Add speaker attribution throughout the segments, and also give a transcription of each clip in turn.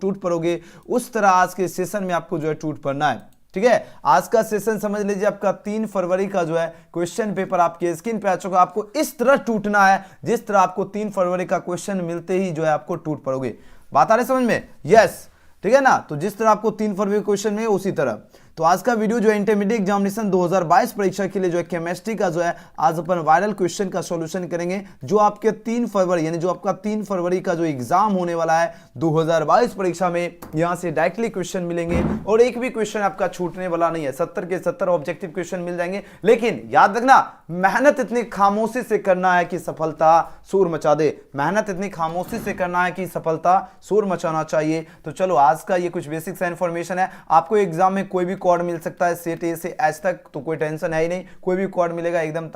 Speaker 1: टूट पड़ोगे, उस तरह आज के सेशन में आपको जो है टूट पड़ना है। ठीक है, आज का सेशन समझ लीजिए आपका 3 फरवरी का जो है क्वेश्चन पेपर आपके स्क्रीन पे आ चुका है। आपको इस तरह टूटना है जिस तरह आपको 3 फरवरी का क्वेश्चन मिलते ही जो है आपको टूट पड़ोगे। बात आ रही समझ में? यस, ठीक है ना। तो जिस तरह आपको 3 फरवरी क्वेश्चन में उसी तरह। तो आज का वीडियो जो है इंटरमीडिएट एग्जामिनेशन 2022 परीक्षा के लिए जो है केमिस्ट्री का जो है आज अपन वायरल क्वेश्चन का सॉल्यूशन करेंगे, जो आपके 3 फरवरी यानी जो आपका 3 फरवरी का जो एग्जाम होने वाला है 2022 परीक्षा में, यहां से डायरेक्टली क्वेश्चन मिलेंगे और एक भी क्वेश्चन आपका छूटने वाला नहीं है। 70 के 70 ऑब्जेक्टिव क्वेश्चन मिल जाएंगे। लेकिन याद रखना, मेहनत इतनी खामोशी से करना है कि सफलता शोर मचा दे। मेहनत इतनी खामोशी से करना है कि सफलता शोर मचाना चाहिए। तो चलो, आज का ये कुछ बेसिक सा इंफॉर्मेशन है। आपको एग्जाम में कोई भी कोड मिल सकता है, सेट ए से एच तक, तो कोई टेंशन है ही नहीं। कोई भी कोड मिलेगा एकदम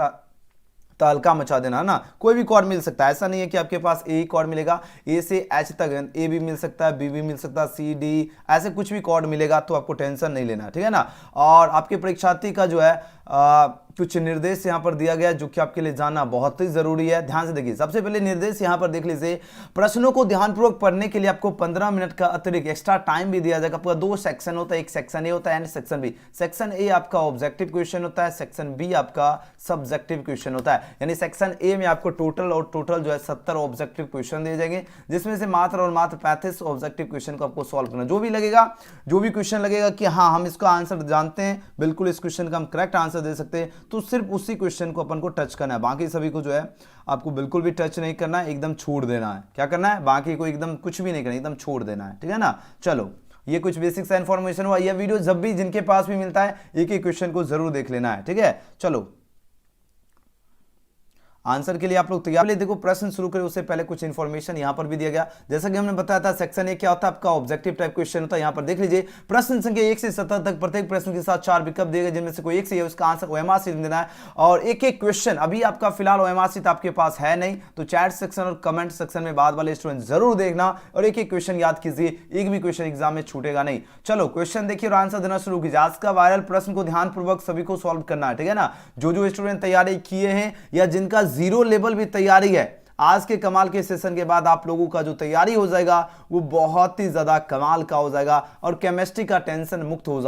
Speaker 1: तहलका मचा देना ना, कोई भी कोड मिल सकता है। ऐसा नहीं है कि आपके पास ए ही कोड मिलेगा, ए से एच तक ए भी मिल सकता है, बी भी मिल सकता है, सी डी, ऐसे कुछ भी कोड मिलेगा, तो आपको टेंशन नहीं लेना। ठीक है ना। और आपके परीक्षार्थी का जो है कुछ निर्देश यहां पर दिया गया जो कि आपके लिए जानना बहुत ही जरूरी है। ध्यान से देखिए। सबसे पहले निर्देश यहां पर देख लीजिए। प्रश्नों को ध्यानपूर्वक पढ़ने के लिए आपको 15 मिनट का अतिरिक्त एक्स्ट्रा टाइम भी दिया जाएगा। पूरा 2 सेक्शन होता है, एक सेक्शन ए होता है and section B. Section A आपका ऑब्जेक्टिव क्वेश्चन होता है, सेक्शन बी आपका सब्जेक्टिव क्वेश्चन होता है। यानी सेक्शन ए में आपको टोटल जो है 70 ऑब्जेक्टिव क्वेश्चन दिए जाएंगे, जिसमें से मात्र और मात्र 35 ऑब्जेक्टिव क्वेश्चन को आपको सॉल्व करना। जो भी क्वेश्चन लगेगा कि हाँ हम इसका आंसर जानते हैं, बिल्कुल इस क्वेश्चन का हम करेक्ट आंसर दे सकते हैं, तो सिर्फ उसी क्वेश्चन को अपन को टच करना है। बाकी सभी को जो है आपको बिल्कुल भी टच नहीं करना है, एकदम छोड़ देना है। क्या करना है? बाकी को एकदम कुछ भी नहीं करना, एकदम छोड़ देना है। ठीक है ना। चलो, ये कुछ बेसिक सा इंफॉर्मेशन हुआ। यह वीडियो जब भी जिनके पास भी मिलता है एक एक क्वेश्चन को जरूर देख लेना है। ठीक है, चलो आंसर के लिए आप लोग तैयार। देखो, प्रश्न शुरू करें उससे पहले कुछ इंफॉर्मेशन यहां पर भी दिया गया। जैसा कि हमने बताया था, सेक्शन ए क्या होता है आपका ऑब्जेक्टिव टाइप क्वेश्चन होता है। यहां पर देख लीजिए, प्रश्न संख्या 1 से 70 तक प्रत्येक प्रश्न के साथ 4 विकल्प दिए गए, जिनमें से कोई एक सही है, उसका आंसर ओएमआर शीट देना है। और एक एक क्वेश्चन अभी आपका फिलहाल ओएमआर शीट आपके पास है नहीं, तो चैट सेक्शन और कमेंट सेक्शन में बाद वाले स्टूडेंट जरूर देखना और एक एक क्वेश्चन याद कीजिए, एक भी क्वेश्चन एग्जाम में छूटेगा नहीं। चलो क्वेश्चन देखिए और आंसर देना शुरू कीजिए। आज का वायरल प्रश्न को ध्यानपूर्वक सभी को सॉल्व करना है। ठीक है ना। जो स्टूडेंट तैयारी किए हैं या जिनका 0 लेवल भी तैयारी है, आज के कमाल के सेशन के बाद आप लोगों का जो तैयारी हो जाएगा वो बहुत ही ज्यादा कमाल का हो जाएगा और केमिस्ट्री का टेंशन मुक्त हो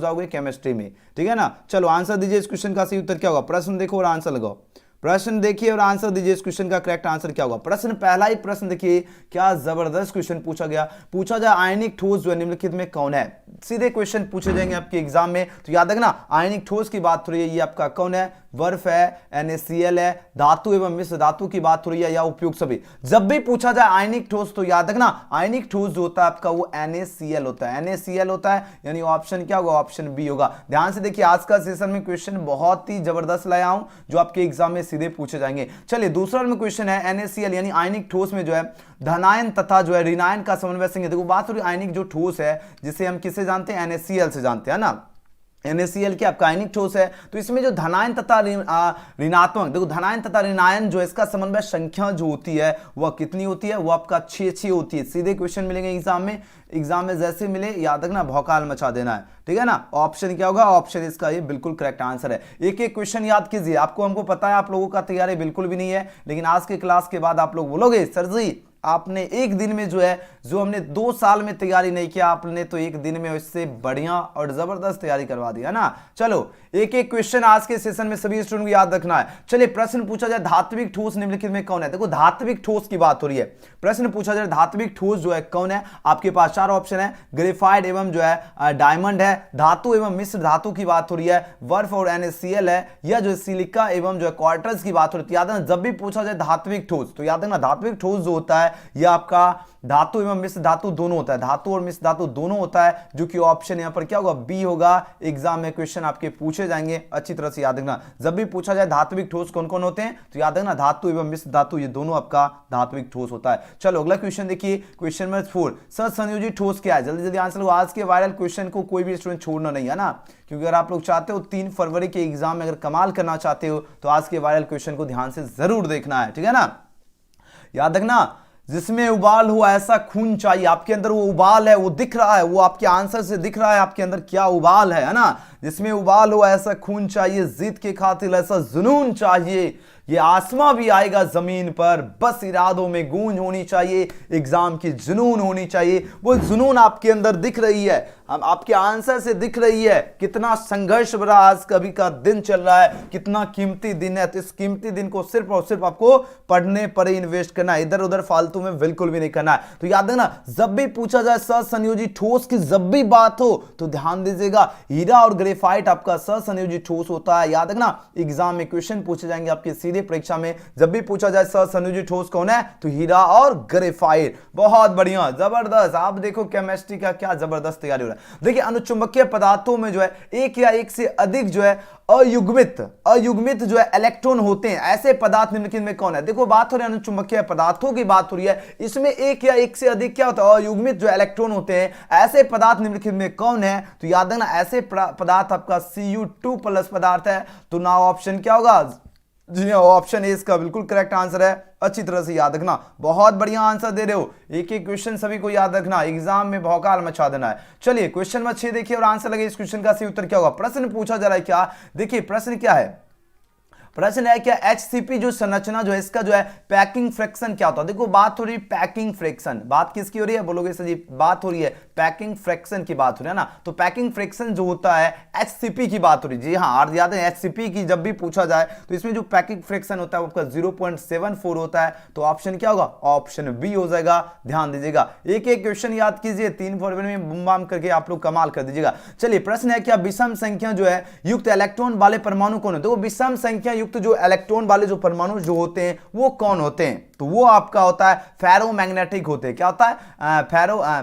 Speaker 1: जाओगे केमिस्ट्री में। ठीक है ना। चलो आंसर दीजिए। इस क्वेश्चन का सही उत्तर क्या होगा? प्रश्न देखो और आंसर लगाओ। प्रश्न देखिए और आंसर दीजिए। इस क्वेश्चन का करेक्ट आंसर क्या होगा? प्रश्न पहला ही प्रश्न देखिए, क्या जबरदस्त क्वेश्चन पूछा गया। पूछा जाए आयनिक ठोस जो है निम्नलिखित में कौन है। सीधे क्वेश्चन पूछे जाएंगे आपके एग्जाम में, तो याद रखना आयनिक ठोस की बात हो रही है, ये आपका कौन है? बर्फ है, NaCl है, धातु एवं मिश्र धातु की बात हो रही है या उपयुक्त सभी। जब भी पूछा जाए आयनिक ठोस तो याद रखना आयनिक ठोस जो होता है आपका वो NaCl होता है। NaCl होता है, यानी ऑप्शन क्या होगा? ऑप्शन बी होगा। ध्यान से देखिए, आज का सेशन में क्वेश्चन बहुत ही जबरदस्त लाया हूं जो आपके एग्जाम में सीधे पूछे जाएंगे। चलिए दूसरा में क्वेश्चन है NaCl यानी आयनिक ठोस में जो है धनायन तथा जो है ऋणायन का समन्वय संघ। देखो बात हो रही आयनिक जो ठोस है जिसे हम किससे जानते हैं? NaCl से जानते हैं ना। NaCl क्या आपका आयनिक ठोस है, तो इसमें जो धनायन तथा ऋणात्मक, देखो धनायन तथा ऋणायन जो इसका समन्वय संख्या जो होती है वह कितनी होती है? वो आपका 6 होती है। सीधे क्वेश्चन मिलेंगे एग्जाम में जैसे मिले याद रखना भौकाल मचा देना है। ठीक है ना। ऑप्शन क्या होगा? ऑप्शन इसका ये बिल्कुल करेक्ट आंसर है। एक एक क्वेश्चन याद कीजिए। हमको पता है आप लोगों का तैयारी बिल्कुल भी नहीं है, लेकिन आज के क्लास के बाद आप लोग बोलोगे सर जी आपने एक दिन में जो हमने 2 साल में तैयारी नहीं किया, आपने तो एक दिन में इससे बढ़िया और जबरदस्त तैयारी करवा दी है ना। चलो एक एक क्वेश्चन आज के सेशन में सभी स्टूडेंट को याद रखना है। चलिए प्रश्न पूछा जाए धात्विक ठोस निम्नलिखित में कौन है। देखो धात्विक ठोस की बात हो रही है। प्रश्न पूछा जाए धात्विक ठोस जो है कौन है, आपके पास 4 ऑप्शन है। ग्रेफाइट एवं जो है डायमंड है, धातु एवं मिश्र धातु की बात हो रही है, बर्फ और NaCl है, या जो सिलिका एवं जो है क्वार्टर्स की बात हो रही है। याद रखना जब भी पूछा जाए धात्विक ठोस तो याद रखना धात्विक ठोस जो होता है यह आपका धातु एवं मिश्र धातु दोनों होता है, धातु और मिश्र धातु दोनों होता है, जो कि ऑप्शन यहां पर क्या होगा? बी होगा। एग्जाम में क्वेश्चन आपके पूछे जाएंगे, अच्छी तरह से याद रखना। जब भी पूछा जाए धात्विक ठोस कौन कौन होते हैं तो याद रखना धातु एवं मिश्र धातु ये दोनों आपका धात्विक ठोस होता है। चलो अगला क्वेश्चन देखिए, क्वेश्चन नंबर 4, सहसंयोजी ठोस क्या है? जल्दी जल्दी आंसर लो। आज के वायरल क्वेश्चन को कोई भी स्टूडेंट छोड़ना नहीं है ना, क्योंकि अगर आप लोग चाहते हो 3 फरवरी के एग्जाम में अगर कमाल करना चाहते हो तो आज के वायरल क्वेश्चन को ध्यान से जरूर देखना है। ठीक है ना। याद रखना जिसमें उबाल हो ऐसा खून चाहिए। आपके अंदर वो उबाल है, वो दिख रहा है, वो आपके आंसर से दिख रहा है आपके अंदर क्या उबाल है ना। जिसमें उबाल हो ऐसा खून चाहिए, जीत के खातिर ऐसा जुनून चाहिए, ये आसमां भी आएगा जमीन पर, बस इरादों में गूंज होनी चाहिए, एग्जाम की जुनून होनी चाहिए। वो जुनून आपके अंदर दिख रही है, हम आपके आंसर से दिख रही है कितना संघर्ष भरा आज कभी का दिन चल रहा है, कितना कीमती दिन है। तो इस कीमती दिन को सिर्फ और सिर्फ आपको पढ़ने पर ही इन्वेस्ट करना है, इधर उधर फालतू में बिल्कुल भी नहीं करना है। तो याद रखना, जब भी पूछा जाए सहसंयोजी ठोस की जब भी बात हो तो ध्यान दीजिएगा, हीरा और ग्रेफाइट आपका सहसंयोजी ठोस होता है। याद रखना, एग्जाम में क्वेश्चन पूछे जाएंगे आपके सीधे परीक्षा में, जब भी पूछा जाए सहसंयोजी ठोस कौन है तो हीरा और ग्रेफाइट। बहुत बढ़िया, जबरदस्त। आप देखो केमिस्ट्री का क्या जबरदस्त तैयारी हो रहा है। देखिए अनुचुंबकीय पदार्थों में जो है एक या एक से अधिक जो है अयुग्मित जो है इलेक्ट्रॉन होते हैं, ऐसे पदार्थ निम्नलिखित में कौन है। देखो बात हो रही है अनुचुंबकीय पदार्थों की बात हो रही है, इसमें एक या एक से अधिक क्या होता है अयुग्मित जो इलेक्ट्रॉन होते हैं, ऐसे पदार्थ निम्नलिखित में कौन है। तो याद रखना ऐसे पदार्थ आपका Cu2+ पदार्थ है। तो ना ऑप्शन क्या होगा, जी ऑप्शन ए इसका बिल्कुल करेक्ट आंसर है। अच्छी तरह से याद रखना, बहुत बढ़िया आंसर दे रहे हो, एक एक क्वेश्चन सभी को याद रखना, एग्जाम में भौकाल मचा देना है। चलिए क्वेश्चन नंबर 6 देखिए और आंसर लगे इस क्वेश्चन का सही उत्तर क्या होगा। प्रश्न पूछा जा रहा है क्या, देखिए प्रश्न क्या है, प्रश्न है क्या HCP जो संरचना जो है इसका जो है पैकिंग फ्रैक्शन क्या होता है। देखो बात हो रही है पैकिंग फ्रैक्शन, बात किसकी हो रही है बोलोगे सर जी, बात हो रही है पैकिंग फ्रैक्शन की बात हो रही है ना। तो पैकिंग फ्रैक्शन जो होता है HCP की बात हो रही है, जी हाँ। और याद है HCP की जब भी पूछा जाए तो इसमें जो पैकिंग फ्रैक्शन होता है वो आपका 0.74 होता है। तो ऑप्शन क्या होगा, ऑप्शन बी हो जाएगा। ध्यान दीजिएगा, एक एक क्वेश्चन याद कीजिए, 3 फॉर्मूले में बुम बाम करके आप लोग कमाल कर दीजिएगा। चलिए प्रश्न है क्या विषम संख्या जो है युक्त इलेक्ट्रॉन वाले परमाणु कौन है। देखो विषम संख्या युक्त जो इलेक्ट्रॉन वाले जो परमाणु जो होते हैं वो कौन होते हैं, तो वो आपका होता है फेरोमैग्नेटिक होते हैं। क्या होता है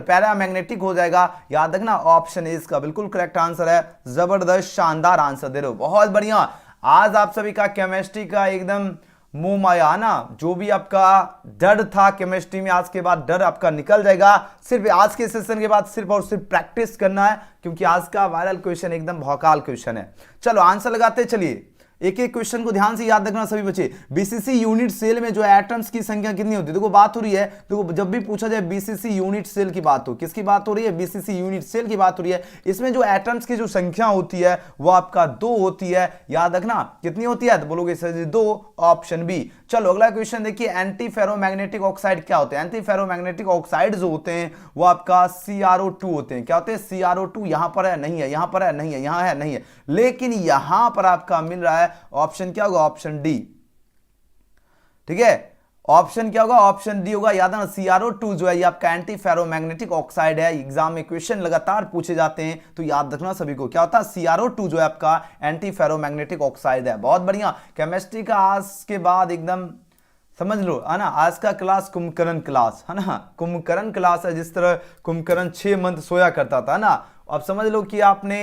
Speaker 1: पैरामैग्नेटिक हो जाएगा। याद रखना ऑप्शन ए इसका बिल्कुल करेक्ट आंसर है। जबरदस्त शानदार आंसर दे रहे हो, बहुत बढ़िया। आज आप सभी का केमिस्ट्री का एकदम मुंह माया ना, जो भी आपका डर था केमिस्ट्री में आज के बाद डर आपका निकल जाएगा। सिर्फ आज के सेशन के बाद सिर्फ और सिर्फ प्रैक्टिस करना है, क्योंकि आज का वायरल क्वेश्चन एकदम भौकाल क्वेश्चन है। चलो आंसर लगाते चलिए, एक एक क्वेश्चन को ध्यान से याद रखना सभी बच्चे। बीसीसी यूनिट सेल में जो एटम्स की संख्या कितनी होती है। देखो बात हो रही है, देखो जब भी पूछा जाए बीसीसी यूनिट सेल की बात हो, किसकी बात हो रही है, बीसीसी यूनिट सेल की बात हो रही है। इसमें जो एटम्स की जो संख्या होती है वो आपका 2 होती है। याद रखना कितनी होती है, तो बोलोगे सर जी 2, ऑप्शन बी। चलो अगला क्वेश्चन देखिए, एंटी फेरोमैग्नेटिक ऑक्साइड क्या होते हैं। एंटी फेरोमैग्नेटिक ऑक्साइड जो होते हैं वो आपका CrO2 होते हैं। क्या होते हैं, CrO2। यहां पर है नहीं है, यहां पर है नहीं है, यहां है नहीं है, लेकिन यहां पर आपका मिल रहा है। ऑप्शन क्या होगा, ऑप्शन डी। ठीक है, ऑप्शन क्या होगा, ऑप्शन डी होगा। याद है ना CrO2 जो है ये आपका एंटी फेरोमैग्नेटिक ऑक्साइड है। एग्जाम में क्वेश्चन लगातार पूछे जाते हैं, तो याद रखना सभी को क्या होता है, CrO2 जो है आपका एंटी फेरोमैग्नेटिक ऑक्साइड है। बहुत बढ़िया, केमिस्ट्री का आज के बाद एकदम समझ लो है ना, आज का क्लास कुंभकर्ण क्लास है ना, कुंभकर्ण क्लास है। जिस तरह कुंभकर्ण 6 मंथ सोया करता था ना, अब समझ लो कि आपने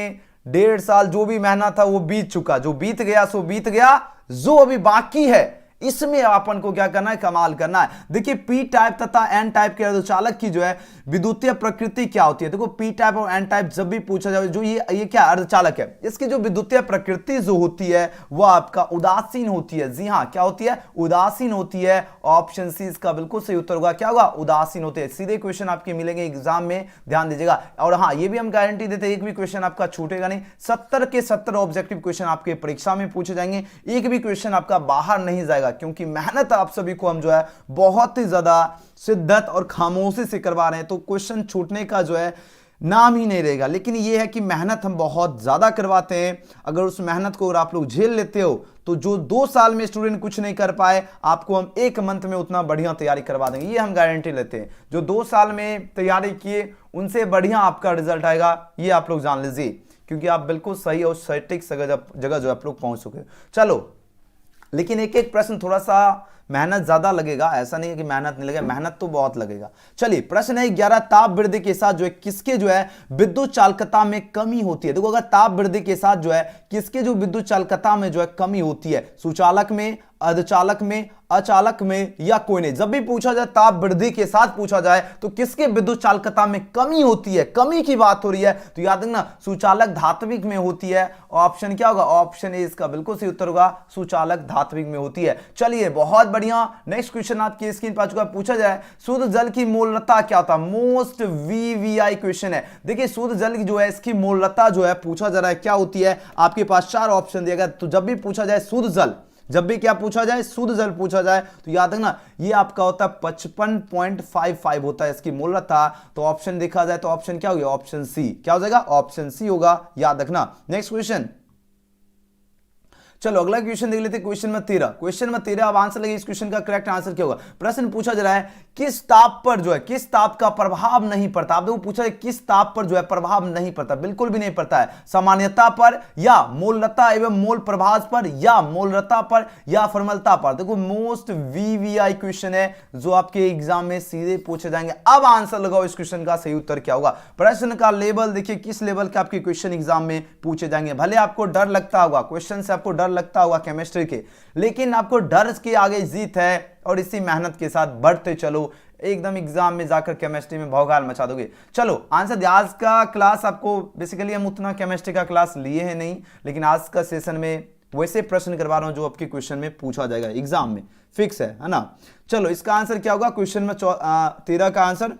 Speaker 1: 1.5 साल जो भी मेहनत था वो बीत चुका, जो बीत गया सो बीत गया, जो अभी बाकी है इसमें अपन को क्या करना है, कमाल करना है। देखिए पी टाइप तथा एन टाइप के अर्धचालक की जो है विद्युतीय प्रकृति क्या होती है। देखो पी टाइप और एन टाइप जब भी पूछा जाए, जो ये क्या अर्धचालक है, इसकी जो विद्युतीय प्रकृति जो होती है वह आपका उदासीन होती है। जी हाँ, क्या होती है, उदासीन होती है। ऑप्शन सी इसका बिल्कुल सही उत्तर होगा। क्या होगा, उदासीन होते हैं। सीधे क्वेश्चन आपके मिलेंगे एग्जाम में, ध्यान दीजिएगा। और हाँ, ये भी हम गारंटी देते हैं एक भी क्वेश्चन आपका छूटेगा नहीं। 70 के 70 ऑब्जेक्टिव क्वेश्चन आपके परीक्षा में पूछे जाएंगे, एक भी क्वेश्चन आपका बाहर नहीं जाएगा, क्योंकि मेहनत आप सभी को हम जो है बहुत ही ज्यादा शिद्दत और खामोशी से करवा रहे हैं। तो क्वेश्चन छूटने का जो है नाम ही नहीं रहेगा। लेकिन यह है कि मेहनत हम बहुत ज्यादा करवाते हैं। अगर उस मेहनत को अगर आप लोग झेल लेते हो, तो जो 2 साल में स्टूडेंट कुछ नहीं कर पाए, आपको हम 1 मंथ में उतना बढ़िया तैयारी करवा देंगे, ये हम गारंटी लेते हैं। जो 2 साल में तैयारी किए उनसे बढ़िया आपका रिजल्ट आएगा, ये आप लोग जान लीजिए, क्योंकि आप बिल्कुल सही और सटीक जगह जो आप लोग पहुंच चुके। चलो, लेकिन एक एक प्रश्न थोड़ा सा मेहनत ज्यादा लगेगा, ऐसा नहीं है कि मेहनत नहीं लगेगा, मेहनत तो बहुत लगेगा। चलिए प्रश्न है 11 ताप वृद्धि के साथ जो है किसके जो है विद्युत चालकता में कमी होती है। देखो अगर ताप वृद्धि के साथ जो है किसके जो विद्युत चालकता में जो है कमी होती है, सुचालक में, अर्धचालक में, अचालक में या कोई नहीं। जब भी पूछा जाए ताप वृद्धि के साथ पूछा जाए तो किसके विद्युत चालकता में कमी होती है, कमी की बात हो रही है, तो याद रखना सुचालक धात्विक में होती है। ऑप्शन क्या होगा, ऑप्शन ए इसका बिल्कुल सही उत्तर होगा, सुचालक धात्विक में होती है। चलिए बहुत बढ़िया, नेक्स्ट क्वेश्चन आपकी स्क्रीन पर आ चुका है। पूछा जाए शुद्ध जल की मोलरता क्या होता है, मोस्ट वीवीआई क्वेश्चन है। देखिए शुद्ध जल की जो है इसकी मोलरता जो है पूछा जा रहा है क्या होती है, आपके पास 4 ऑप्शन दिया गया। तो जब भी पूछा जाए शुद्ध जल, जब भी क्या पूछा जाए शुद्ध जल पूछा जाए तो याद रखना ये आपका होता है 55.55 होता है इसकी मोलरता। तो ऑप्शन देखा जाए तो ऑप्शन क्या हो गया, ऑप्शन सी। क्या हो जाएगा, ऑप्शन सी होगा, याद रखना। नेक्स्ट क्वेश्चन, चलो अगला क्वेश्चन देख लेते हैं। क्वेश्चन में 13, क्वेश्चन में 13 अब आंसर लगे। इस क्वेश्चन का करेक्ट आंसर क्या होगा। प्रश्न पूछा जा रहा है किस ताप पर जो है, किस ताप का प्रभाव नहीं पड़ता। आप देखो पूछा है किस ताप पर जो है प्रभाव नहीं पड़ता, बिल्कुल भी नहीं पड़ता है। सामान्यता पर या मोलरता एवं मोल प्रभाव पर या मोलरता पर या फॉर्मलता पर। देखो मोस्ट वीवीआई क्वेश्चन है जो आपके एग्जाम में सीधे पूछे जाएंगे। अब आंसर लगाओ इस क्वेश्चन का सही उत्तर क्या होगा। प्रश्न का लेवल देखिए किस लेवल के आपके क्वेश्चन एग्जाम में पूछे जाएंगे। भले आपको डर लगता होगा, क्वेश्चन से आपको डर लगता होगा केमिस्ट्री के, लेकिन आपको डर के आगे जीत है और इसी मेहनत के साथ बढ़ते चलो, एकदम एग्जाम में जाकर केमिस्ट्री में भौकाल मचा दोगे। चलो आंसर, आज का क्लास आपको बेसिकली हम उतना केमिस्ट्री का क्लास लिए हैं नहीं, लेकिन आज का सेशन में वैसे प्रश्न करवा रहा हूं जो आपके क्वेश्चन में पूछा जाएगा एग्जाम में, फिक्स है ना। चलो इसका आंसर क्या होगा, क्वेश्चन में 13 का आंसर,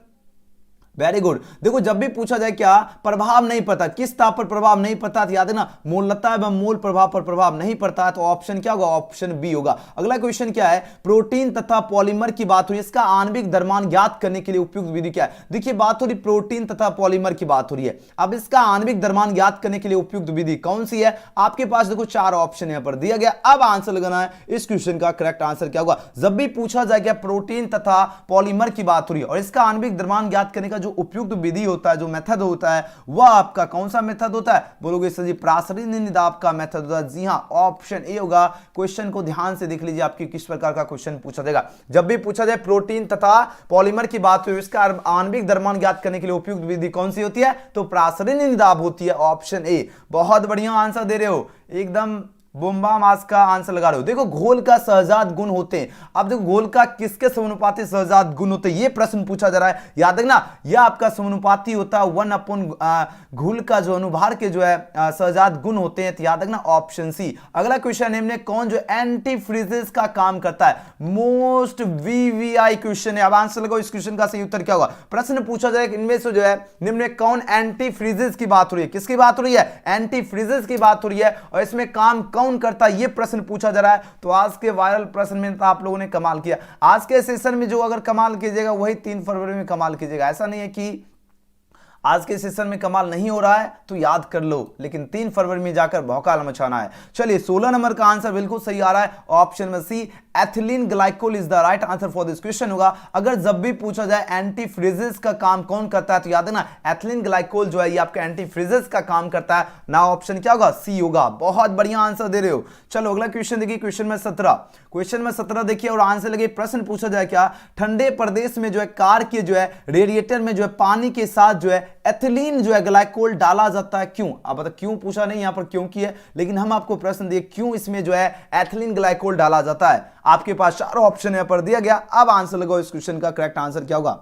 Speaker 1: वेरी गुड। देखो जब भी पूछा जाए क्या प्रभाव नहीं पड़ता, किस ताप पर प्रभाव नहीं पड़ता, तो याद है ना मोलरता एवं मोल प्रभाव पर प्रभाव नहीं पड़ता, तो ऑप्शन क्या होगा, ऑप्शन बी होगा। अगला क्वेश्चन क्या है, प्रोटीन तथा पॉलीमर की बात हुई, इसका आणविक द्रव्यमान ज्ञात करने के लिए उपयुक्त विधि क्या है। देखिए बात हो रही प्रोटीन तथा पॉलीमर की बात हो रही है। अब इसका आणविक द्रव्यमान ज्ञात करने के लिए उपयुक्त विधि कौन सी है, आपके पास देखो 4 ऑप्शन यहां पर दिया गया। अब आंसर लगाना है इस क्वेश्चन का करेक्ट आंसर क्या होगा। जब भी पूछा जाए क्या प्रोटीन तथा पॉलीमर की बात हो रही है और इसका आणविक द्रव्यमान ज्ञात करने का जो उपयुक्त विधि होता है, जो मेथड होता है, वह आपका कौन सा मेथड होता है, बोलोगे सर जी प्रासरण निदाब का मेथड होता है। जी हां, ऑप्शन ए होगा। क्वेश्चन को ध्यान से देख लीजिए, आपकी किस प्रकार का क्वेश्चन पूछा जाएगा। जब भी पूछा जाए प्रोटीन तथा पॉलीमर की बात हुई, इसका आणविक द्रव्यमान ज्ञात करने के लिए उपयुक्त विधि कौन सी होती है, तो प्रासरण निदाब होती है, ऑप्शन ए। बहुत बढ़िया आंसर दे रहे हो, एकदम बुम्बा मास का आंसर लगा रहे हो। देखो घोल का सहजात गुण होते हैं। अब देखो घोल का किसके समानुपाती सहजात गुण होते हैं, ये प्रश्न पूछा जा रहा है। याद रखना यह आपका समानुपाती होता है 1 घोल का जो अनुभार के जो है सहजात गुण होते हैं, तो याद रखना ऑप्शन सी। अगला क्वेश्चन निम्न कौन जो एंटी फ्रीजेस का काम करता है, मोस्ट वीवीआई क्वेश्चन है। अब आंसर लगाओ इस क्वेश्चन का सही उत्तर क्या होगा। प्रश्न पूछा जाए इनमें से जो है निम्न कौन एंटी फ्रीजेस की बात हो रही है, किसकी बात हो रही है, एंटी फ्रीजेस की बात हो रही है, और इसमें काम कौन करता है, ये प्रश्न पूछा जा रहा है। तो आज के वायरल प्रश्न में तो आप लोगों ने कमाल किया। आज के सेशन में जो अगर कमाल कीजिएगा वही 3 फरवरी में कमाल कीजिएगा। ऐसा नहीं है कि आज के सेशन में कमाल नहीं हो रहा है तो याद कर लो, लेकिन 3 फरवरी में जाकर भौकाल मचाना है। चलिए 16 नंबर का आंसर बिल्कुल सही आ रहा है, ऑप्शन में C ethylene glycol is the right answer for this question होगा। अगर जब भी पूछा जाए एंटी फ्रीजेस का काम कौन करता है, तो याद है ना एथिलीन ग्लाइकोल जो है ये आपका एंटी फ्रीजेस का काम करता है ना, ऑप्शन क्या होगा, सी होगा। बहुत बढ़िया आंसर दे रहे हो। चलो अगला क्वेश्चन देखिए, क्वेश्चन में 17 देखिए और आंसर लगे। प्रश्न पूछा जाए क्या ठंडे प्रदेश में जो है कार के जो है रेडिएटर में जो है पानी के साथ जो है एथिलीन जो है ग्लाइकोल डाला जाता है, क्यों। अब बता क्यों पूछा नहीं, यहां पर क्यों की है, लेकिन हम आपको प्रश्न दिए क्यों इसमें जो है एथिलीन ग्लाइकोल डाला जाता है। आपके पास 4 ऑप्शन यहां पर दिया गया। अब आंसर लगाओ इस क्वेश्चन का करेक्ट आंसर क्या होगा।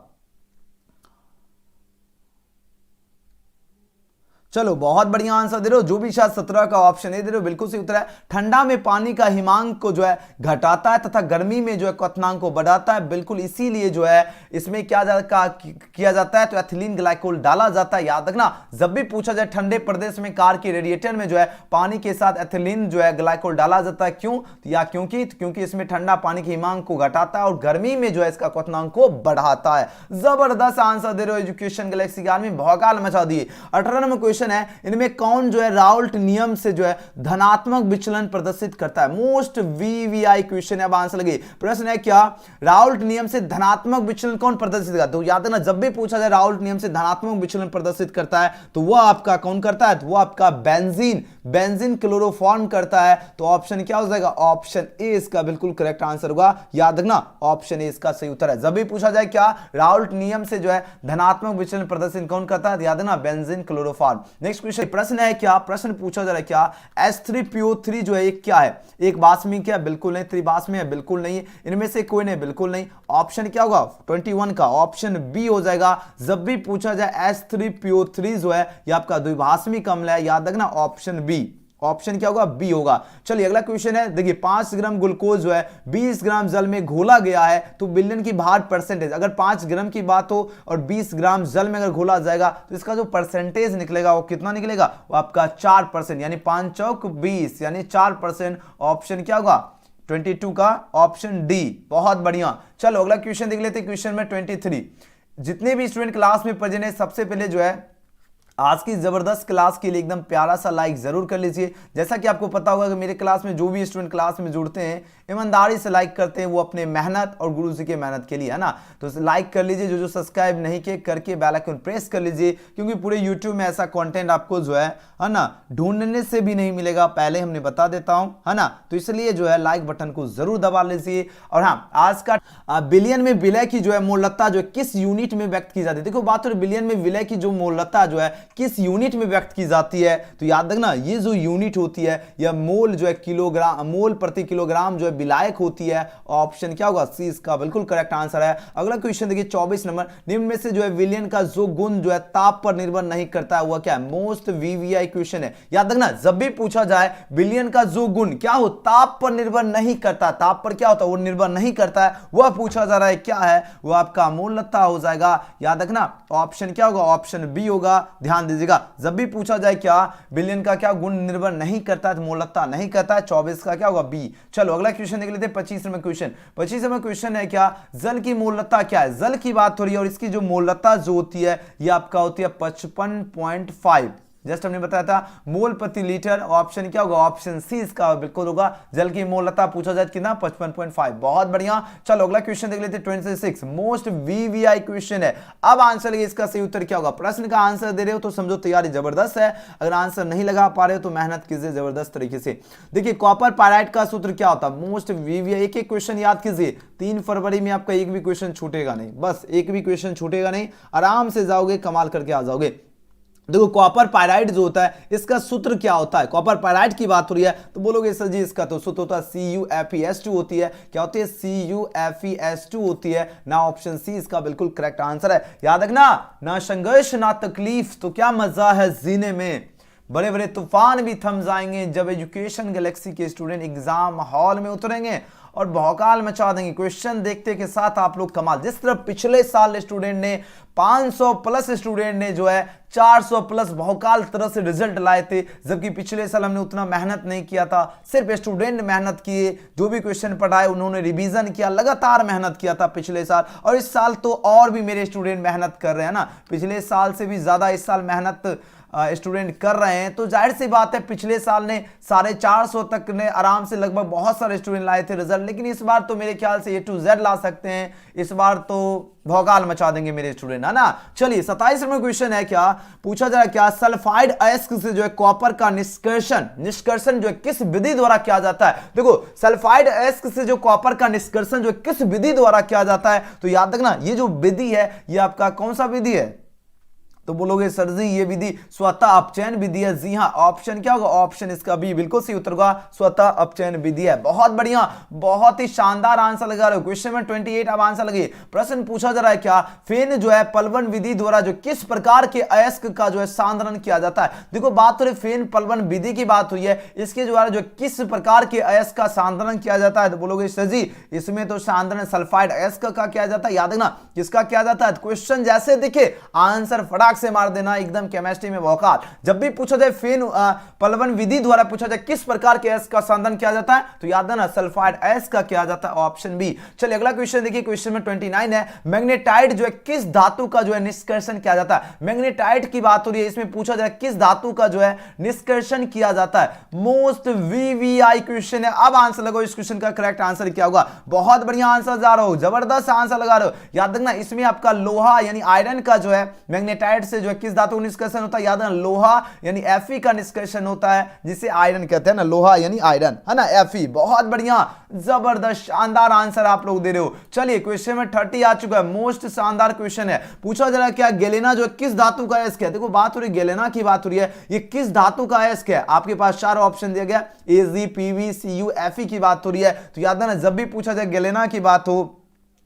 Speaker 1: चलो बहुत बढ़िया आंसर दे रहे हो, जो भी शायद 17 का ऑप्शन दे रहे हो बिल्कुल सही उत्तर है। ठंडा में पानी का हिमांक को जो है घटाता है तथा गर्मी में जो है क्वथनांक को बढ़ाता है, बिल्कुल इसीलिए जो है इसमें क्या किया जाता है, तो एथिलीन ग्लाइकोल डाला जाता है। याद रखना जब भी पूछा जाए ठंडे प्रदेश में कार के रेडिएटर में जो है पानी के साथ एथिलीन जो है ग्लाइकोल डाला जाता है, क्यों या क्योंकि इसमें ठंडा पानी के हिमांक को घटाता है और गर्मी में जो है इसका क्वथनांक को बढ़ाता है। जबरदस्त आंसर दे रहे हो, एजुकेशन गैलेक्सी के में भौकाल मचा दिए। 18 नंबर क्वेश्चन है, इनमें कौन जो है राउल्ट नियम से जो है धनात्मक विचलन प्रदर्शित करता है, मोस्ट वीवीआई क्वेश्चन है। अब आंसर लगे। प्रश्न है क्या राउल्ट नियम से धनात्मक विचलन कौन प्रदर्शित करता है, तो याद है ना जब भी पूछा जाए राउल्ट नियम से धनात्मक विचलन प्रदर्शित करता है तो वह आपका कौन करता है, तो वह आपका बेंजीन क्लोरोफॉर्म करता है। तो ऑप्शन क्या हो जाएगा, ऑप्शन ए इसका बिल्कुल करेक्ट आंसर होगा। याद रखना ऑप्शन ए इसका सही उत्तर है। जब भी पूछा जाए क्या राउल्ट नियम से जो है धनात्मक विचलन प्रदर्शित कौन करता है, याद है ना बेंजीन क्लोरोफॉर्म। नेक्स्ट क्वेश्चन, प्रश्न है क्या, प्रश्न पूछा जा रहा है क्या, H3PO3 जो है क्या है, एक बाष्मी क्या, बिल्कुल नहीं, त्रिबाष्मी है, बिल्कुल नहीं, इनमें से कोई नहीं, बिल्कुल नहीं। ऑप्शन क्या होगा 21 का, ऑप्शन बी हो जाएगा। जब भी पूछा जाए H3PO3 जो है ये आपका द्विभाषमी अम्ल है, याद रखना ऑप्शन बी, ऑप्शन क्या होगा बी होगा। चलिए अगला क्वेश्चन है, देखिए 5 ग्राम ग्लूकोज जो है 20 ग्राम जल में घोला गया है तो बिलियन की भार परसेंटेज, अगर 5 ग्राम की बात हो और 20 ग्राम जल में अगर घोला जाएगा तो इसका जो परसेंटेज निकलेगा वो कितना निकलेगा, वो आपका 4%, यानी 5 चौक 20 यानी 4%। ऑप्शन क्या होगा 22 का, ऑप्शन डी। बहुत बढ़िया। चलो अगला क्वेश्चन देख लेते हैं, क्वेश्चन में 23। जितने भी स्टूडेंट क्लास में प्रेजेंट है सबसे पहले जो है आज की जबरदस्त क्लास के लिए एकदम प्यारा सा लाइक जरूर कर लीजिए। जैसा कि आपको पता होगा कि मेरे क्लास में जो भी स्टूडेंट क्लास में जुड़ते हैं ईमानदारी से लाइक करते हैं, वो अपने मेहनत और गुरु जी के मेहनत के लिए, है ना। तो लाइक कर लीजिए, जो सब्सक्राइब नहीं किए करके बेल आइकन प्रेस कर लीजिए, क्योंकि पूरे यूट्यूब में ऐसा कंटेंट आपको जो है ना ढूंढने से भी नहीं मिलेगा, पहले हमने बता देता हूं, है ना। तो इसलिए जो है लाइक बटन को जरूर दबा लीजिए। और हाँ, आज का बिलियन में विलय की जो है मोलता जो है किस यूनिट में व्यक्त की जाती है। देखो बात हो बिलियन में विलय की जो मोलता जो है किस यूनिट में व्यक्त की जाती है, तो याद रखना ये जो यूनिट होती है यह मोल जो है किलोग्राम, मोल प्रति किलोग्राम जो है विलायक होती है। ऑप्शन क्या होगा सी इसका बिल्कुल करेक्ट आंसर है। अगला क्वेश्चन देखिए 24 नंबर, निम्न में से जो है विलयन का जो गुण जो है ताप पर निर्भर नहीं करता है वह क्या है, मोस्ट वीवीआई क्वेश्चन है। याद रखना जब भी पूछा जाए विलयन का जो गुण क्या हो ताप पर निर्भर नहीं करता, ताप पर क्या होता है वो निर्भर नहीं करता है, वह पूछा जा रहा है क्या है, वह आपका मोलता हो जाएगा। याद रखना ऑप्शन क्या होगा, ऑप्शन बी होगा। ध्यान दीजिएगा जब भी पूछा जाए क्या विलयन का क्या गुण निर्भर नहीं करता है तो मोलता नहीं करता है, 24 का क्या होगा बी। चलो अगला क्वेश्चन देख लेते हैं 25 नंबर क्वेश्चन। 25 नंबर क्वेश्चन है क्या, जल की मोलता क्या है, जल की बात हो रही है और इसकी जो मोलता जो होती है ये आपका होती है 55.5, जस्ट हमने बताया था मोल प्रति लीटर। ऑप्शन क्या होगा, ऑप्शन सी इसका बिल्कुल होगा। जल की मोलता पूछा जाए कितना 55.5। बहुत बढ़िया। चलो अगला क्वेश्चन देख लेते हैं 26, मोस्ट वीवीआई क्वेश्चन है। अब आंसर लगे इसका सही उत्तर क्या होगा, प्रश्न का आंसर दे रहे हो तो समझो तैयारी जबरदस्त है, अगर आंसर नहीं लगा पा रहे हो तो मेहनत कीजिए जबरदस्त तरीके से। देखिए कॉपर पायराइट का सूत्र क्या होता है, मोस्ट वीवीआई। एक एक क्वेश्चन याद कीजिए, 3 फरवरी में आपका एक भी क्वेश्चन छूटेगा नहीं, बस एक भी क्वेश्चन छूटेगा नहीं, आराम से जाओगे कमाल करके आ जाओगे। देखो कॉपर पायराइड जो होता है इसका सूत्र क्या होता है, कॉपर पायराइड की बात हो रही है तो बोलोगे सर जी इसका तो सूत्र होता है CuFeS2 होती है। क्या होती है, CuFeS2 होती है ना। ऑप्शन सी इसका बिल्कुल करेक्ट आंसर है। याद रखना ना संघर्ष ना तकलीफ तो क्या मजा है जीने में, बड़े बड़े तूफान भी थम जाएंगे जब एजुकेशन गैलेक्सी के स्टूडेंट एग्जाम हॉल में उतरेंगे और भौकाल मचा देंगे। क्वेश्चन देखते के साथ आप लोग कमाल, जिस तरह पिछले साल स्टूडेंट ने 500 प्लस स्टूडेंट ने जो है 400 प्लस भौकाल तरह से रिजल्ट लाए थे, जबकि पिछले साल हमने उतना मेहनत नहीं किया था, सिर्फ स्टूडेंट मेहनत किए, जो भी क्वेश्चन पढ़ाए उन्होंने रिवीजन किया, लगातार मेहनत किया था पिछले साल। और इस साल तो और भी मेरे स्टूडेंट मेहनत कर रहे हैं ना, पिछले साल से भी ज्यादा इस साल मेहनत स्टूडेंट कर रहे हैं। तो जाहिर सी बात है पिछले साल ने 450 तक ने आराम से लगभग बहुत सारे स्टूडेंट लाए थे रिजल्ट, लेकिन इस बार तो मेरे ख्याल से A to Z ला सकते हैं, इस बार तो भौकाल मचा देंगे मेरे स्टूडेंट, है ना। चलिए 27 नंबर क्वेश्चन है क्या, पूछा जा रहा है क्या सल्फाइड अयस्क से जो है कॉपर का निष्कर्षण जो है किस विधि द्वारा किया जाता है। देखो सल्फाइड अयस्क से जो कॉपर का निष्कर्षण जो है किस विधि द्वारा किया जाता है, तो याद रखना ये जो विधि है ये आपका कौन सा विधि है, तो बोलोगे सर जी ये विधि स्वतः अपचयन विधि है। जी हाँ, ऑप्शन क्या होगा, ऑप्शन इसका बी बिल्कुल सही उत्तर होगा, स्वतः अपचयन विधि है। बहुत बढ़िया, बहुत ही शानदार आंसर लगा रहे हो। क्वेश्चन में 28 अब आंसर लगे। प्रश्न पूछा जा रहा है क्या, फेन जो है पलवन विधि द्वारा जो किस प्रकार के अयस्क का जो है सांद्रण किया जाता है। देखो बात हो रही फेन पलवन विधि की बात हुई है, इसके द्वारा जो किस प्रकार के अयस्क का सांद्रण किया जाता है, तो बोलोगे सर जी इसमें तो सांद्रण सल्फाइड अयस्क का किया जाता है। याद रखना किसका किया जाता है, क्वेश्चन जैसे दिखे आंसर फटाक से मार देना, एकदम केमिस्ट्री में भौकाल। जब भी पूछा जाए फेन पलवन विधि द्वारा पूछा जाए किस प्रकार के अयस्क का सांद्रण किया जाता है, तो याद है ना सल्फाइड अयस्क का किया जाता है, ऑप्शन बी। चलिए अगला क्वेश्चन देखिए, क्वेश्चन में 29 है, मैग्नेटाइट जो है किस धातु का जो है निष्कर्षण किया जाता है। मैग्नेटाइट की बात हो रही है, इसमें पूछा जाए किस धातु का जो है निष्कर्षण किया जाता है। मोस्ट वीवीआई क्वेश्चन है। अब आंसर लगाओ, इस क्वेश्चन का करेक्ट आंसर क्या होगा। बहुत बढ़िया आंसर जा रहा हो, जबरदस्त आंसर लगा रहे हो। याद रखना इसमें आपका लोहा यानी आयरन का जो है मैग्नेटाइट लेड से जो है किस धातु का निष्कर्षण होता है, याद है लोहा यानी Fe का निष्कर्षण होता है, जिसे आयरन कहते हैं ना, लोहा यानी आयरन, है ना, Fe। बहुत बढ़िया, जबरदस्त, शानदार आंसर आप लोग दे रहे हो। चलिए क्वेश्चन में 30 आ चुका है, मोस्ट शानदार क्वेश्चन है। पूछा जरा क्या गैलेना जो किस धातु का अयस्क है। देखो बात हो रही गैलेना की, बात हो रही है, ये किस धातु का अयस्क है। आपके पास 4 ऑप्शन दिया गया, Ag, Pv, Cu, Fe की बात हो रही है। तो याद है ना, जब भी पूछा जाए गैलेना की बात हो,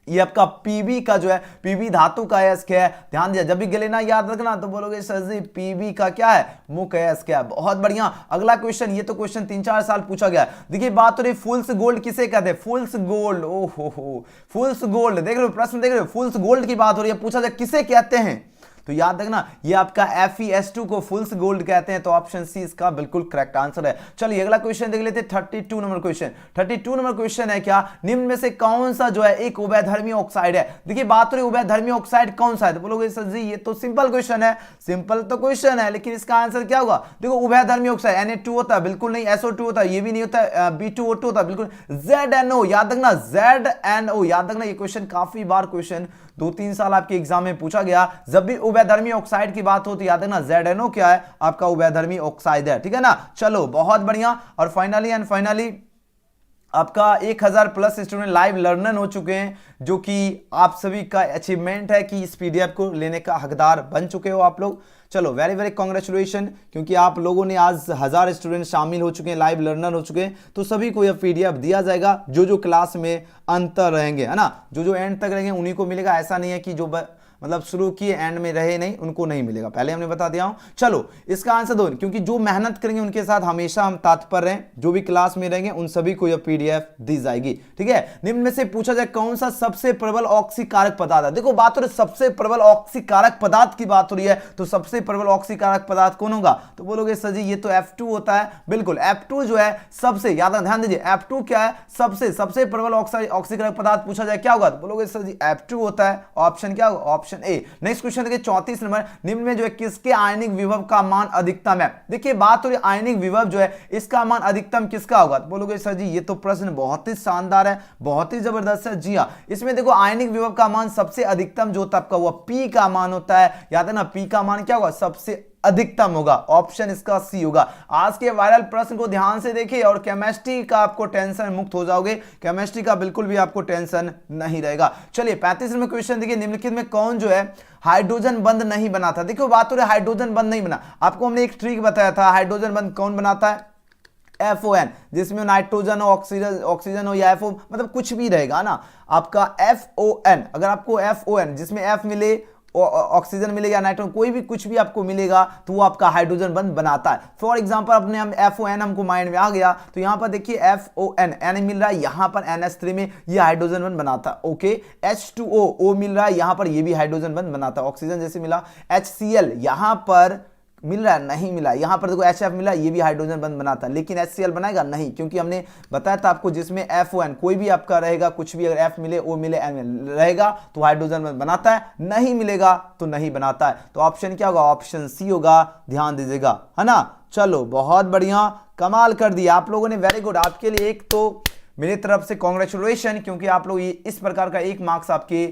Speaker 1: ये आपका पीबी का जो है, पीबी धातु का अयस्क है। ध्यान दिया, जब भी गैलेना याद रखना तो बोलोगे सर जी पीबी का क्या है, मुख्य अयस्क है। बहुत बढ़िया। अगला क्वेश्चन, ये तो क्वेश्चन 3-4 साल पूछा गया। देखिए बात हो रही फुल्स गोल्ड किसे कहते हैं, फुल्स गोल्ड, ओहो फुल्स गोल्ड, देख रहे हो प्रश्न, देख रहे हो फुल्स गोल्ड की बात हो रही है, पूछा जाए किसे कहते हैं, तो याद रखना ये आपका FeS2 को फुल्स गोल्ड कहते हैं। तो ऑप्शन सी इसका बिल्कुल करेक्ट आंसर है। चलिए अगला क्वेश्चन देख लेते हैं, 32 नंबर क्वेश्चन। 32 नंबर क्वेश्चन है क्या, निम्न में से कौन सा जो है एक उभयधर्मी ऑक्साइड है। देखिए बात हो रही उभयधर्मी ऑक्साइड कौन सा है, तो बोलोगे सर जी ये तो सिंपल क्वेश्चन है, सिंपल तो क्वेश्चन है, लेकिन इसका आंसर क्या होगा। देखो उभयधर्मी ऑक्साइड Na2 होता है, बिल्कुल नहीं, SO2 होता है, ये भी नहीं होता है, B2O2 होता है, बिल्कुल ZNO, याद रखना ZNO, याद रखना। ये क्वेश्चन काफी बार क्वेश्चन 2-3 साल आपके एग्जाम में पूछा गया। जब भी उभयधर्मी ऑक्साइड की बात होती है, याद है ना ZNO क्या है, आपका उभयधर्मी ऑक्साइड है, ठीक है ना। चलो बहुत बढ़िया। और फाइनली एंड फाइनली आपका 1000 प्लस स्टूडेंट लाइव लर्नर हो चुके हैं, जो कि आप सभी का अचीवमेंट है कि इस PDF को लेने का हकदार बन चुके हो आप लोग। चलो वेरी वेरी कॉन्ग्रेचुलेशन, क्योंकि आप लोगों ने आज 1000 स्टूडेंट शामिल हो चुके हैं, लाइव लर्नर हो चुके हैं। तो सभी को यह PDF दिया जाएगा, जो जो क्लास में अंतर रहेंगे, है ना, जो जो एंड तक रहेंगे उन्हीं को मिलेगा। ऐसा नहीं है कि जो मतलब शुरू किए एंड में रहे नहीं, उनको नहीं मिलेगा, पहले हमने बता दिया हूं। चलो इसका आंसर दो, क्योंकि जो मेहनत करेंगे उनके साथ हमेशा हम तत्पर हैं, जो भी क्लास में रहेंगे उन सभी को यह PDF दी जाएगी, ठीक है। निम्न में से पूछा जाए कौन सा सबसे प्रबल ऑक्सीकारक पदार्थ है। देखो बात हो रही सबसे प्रबल ऑक्सीकारक पदार्थ की बात हो रही है, तो सबसे प्रबल ऑक्सीकारक पदार्थ कौन होगा, तो बोलोगे सर जी ये तो F2 होता है। बिल्कुल F2 जो है सबसे, याद ध्यान दीजिए F2 क्या है, सबसे प्रबल ऑक्सीकारक पदार्थ पूछा जाए क्या होगा, तो बोलोगे सर जी F2 होता है। ऑप्शन क्या होगा, ऑप्शन ए। नेक्स्ट क्वेश्चन देखिए 34 नंबर, निम्न में जो है किसके आयनिक विभव का मान अधिकतम है। देखिए बात हो रही आयनिक विभव जो है, इसका मान अधिकतम किसका होगा, तो बोलोगे सर जी ये तो प्रश्न बहुत ही शानदार है, बहुत ही जबरदस्त है। जी हाँ, इसमें देखो आयनिक विभव का मान सबसे अधिकतम जो होता है आपका, वो P का मान होता है। याद है ना, P का मान क्या होगा, सबसे अधिकतम होगा। ऑप्शन इसका सी होगा। आज के वायरल प्रश्न को ध्यान से देखिए, और केमिस्ट्री का आपको टेंशन मुक्त हो जाओगे, केमिस्ट्री का बिल्कुल भी आपको टेंशन नहीं रहेगा। चलिए 35 में क्वेश्चन देखिए, निम्नलिखित में कौन जो है हाइड्रोजन बंध नहीं बना था। देखो बात हो रही है हाइड्रोजन बंध नहीं बना, आपको हमने एक ट्रिक बताया था, हाइड्रोजन बंध कौन बनाता है, FON, जिसमें नाइट्रोजन हो, ऑक्सीजन हो, या FO, मतलब कुछ भी रहेगा ना आपका FON। अगर आपको FON जिसमें F मिले, ऑक्सीजन मिले या नाइट्रोजन, कोई भी कुछ भी आपको मिलेगा, तो वो आपका हाइड्रोजन बंध बनाता है। फॉर एग्जांपल अपने हम FON हमको माइंड में आ गया, तो यहां पर देखिए FON N मिल रहा है, यहां पर NH3 में ये हाइड्रोजन बंध बनाता है। ओके, H2O O मिल रहा है, यहां पर ये भी हाइड्रोजन बंध बनाता है, ऑक्सीजन जैसे मिला। HCl यहां पर मिल रहा है, नहीं मिला, यहां पर देखो HF मिला, ये भी हाइड्रोजन बंध बनाता है, लेकिन HCl बनाएगा नहीं, क्योंकि हमने बताया था आपको जिसमें FON कोई भी आपका रहेगा, कुछ भी अगर F मिले, O मिले, N रहेगा तो हाइड्रोजन बंध बनाता है, नहीं मिलेगा तो नहीं बनाता है। तो ऑप्शन क्या होगा, ऑप्शन सी होगा, ध्यान दीजिएगा, है ना। चलो बहुत बढ़िया, कमाल कर दिया आप लोगों ने, वेरी गुड। आपके लिए एक तो मेरी तरफ से कॉन्ग्रेचुलेशन, क्योंकि आप लोग इस प्रकार का 1 मार्क्स आपके,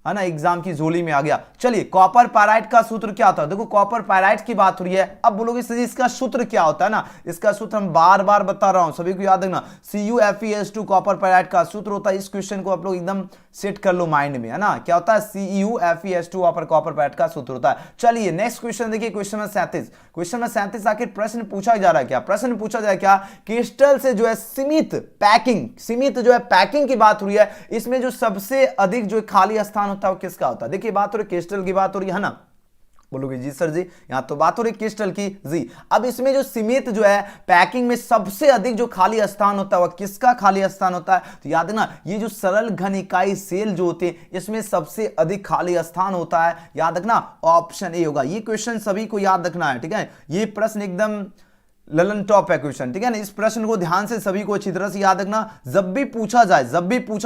Speaker 1: है ना, एग्जाम की झोली में आ गया। चलिए कॉपर पायराइट का सूत्र क्या होता है। देखो कॉपर पायराइट की बात हो रही है, अब बोलोगे सर इसका सूत्र क्या होता है ना, इसका सूत्र हम बार बार बता रहा हूं, सभी को याद रखना, CuFeS2 कॉपर पायराइट का सूत्र होता है। इस क्वेश्चन को आप लोग एकदम सेट कर लो माइंड में, है ना, क्या होता है, CuFeS2 कॉपर पायराइट का सूत्र होता है। चलिए नेक्स्ट क्वेश्चन देखिए, क्वेश्चन नंबर 37। क्वेश्चन नंबर 37 आखिर प्रश्न पूछा जा रहा है क्या, प्रश्न पूछा जाए क्या, क्रिस्टल से जो है सीमित जो है पैकिंग की बात हो रही है, इसमें जो सबसे अधिक जो खाली स्थान होता है वो किसका होता है। देखिए बात हो रही क्रिस्टल की बात हो रही है ना, बोलोगे जी सर जी यहां तो बात हो रही क्रिस्टल की जी। अब इसमें जो सीमित जो है पैकिंग में सबसे अधिक जो खाली स्थान होता है वह किसका खाली स्थान होता है, तो याद है ना, ये जो सरल घन इकाई सेल जो होते हैं इसमें सबसे अधिक खाली स्थान होता है, याद रखना ऑप्शन ए होगा। ये क्वेश्चन सभी को याद रखना है, ठीक है, ये प्रश्न एकदम ललन टॉप है क्वेश्चन, ठीक है ना। इस प्रश्न को ध्यान से सभी को अच्छी तरह से याद रखना, जब भी पूछा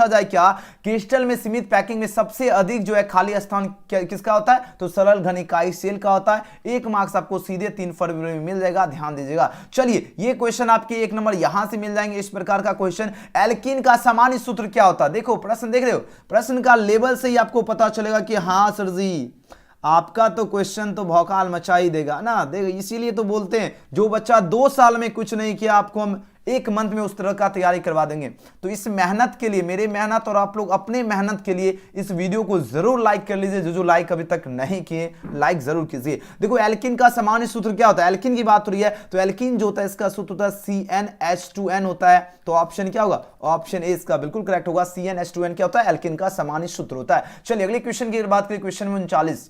Speaker 1: जाए क्या, क्रिस्टल में सीमित पैकिंग में सबसे अधिक जो है खाली स्थान किसका होता है, तो सरल घन इकाई सेल का होता है। 1 मार्क्स आपको सीधे 3 फरवरी में मिल जाएगा, ध्यान दीजिएगा। चलिए ये क्वेश्चन आपके 1 नंबर यहां से मिल जाएंगे, इस प्रकार का क्वेश्चन। एल्कीन का सामान्य सूत्र क्या होता है, देखो प्रश्न देख रहे हो, प्रश्न का लेवल से ही आपको पता चलेगा कि हाँ सर जी आपका तो क्वेश्चन तो भौकाल मचा ही देगा ना। देखो इसीलिए तो बोलते हैं जो बच्चा 2 साल में कुछ नहीं किया, आपको हम 1 मंथ में उस तरह का तैयारी करवा देंगे। तो इस मेहनत के लिए, मेरे मेहनत और आप लोग अपने मेहनत के लिए इस वीडियो को जरूर लाइक कर लीजिए। जो लाइक अभी तक नहीं किए लाइक जरूर कीजिए। देखो एल्किन का सामान्य सूत्र क्या होता है, एल्किन की बात हो रही है तो एल्किन जो होता है इसका सूत्र होता है CnH2n होता है। तो ऑप्शन क्या होगा, ऑप्शन ए इसका बिल्कुल करेक्ट होगा। CnH2n क्या होता है, एल्किन का सामान्य सूत्र होता है। चलिए अगले क्वेश्चन की बात करें, क्वेश्चन 39।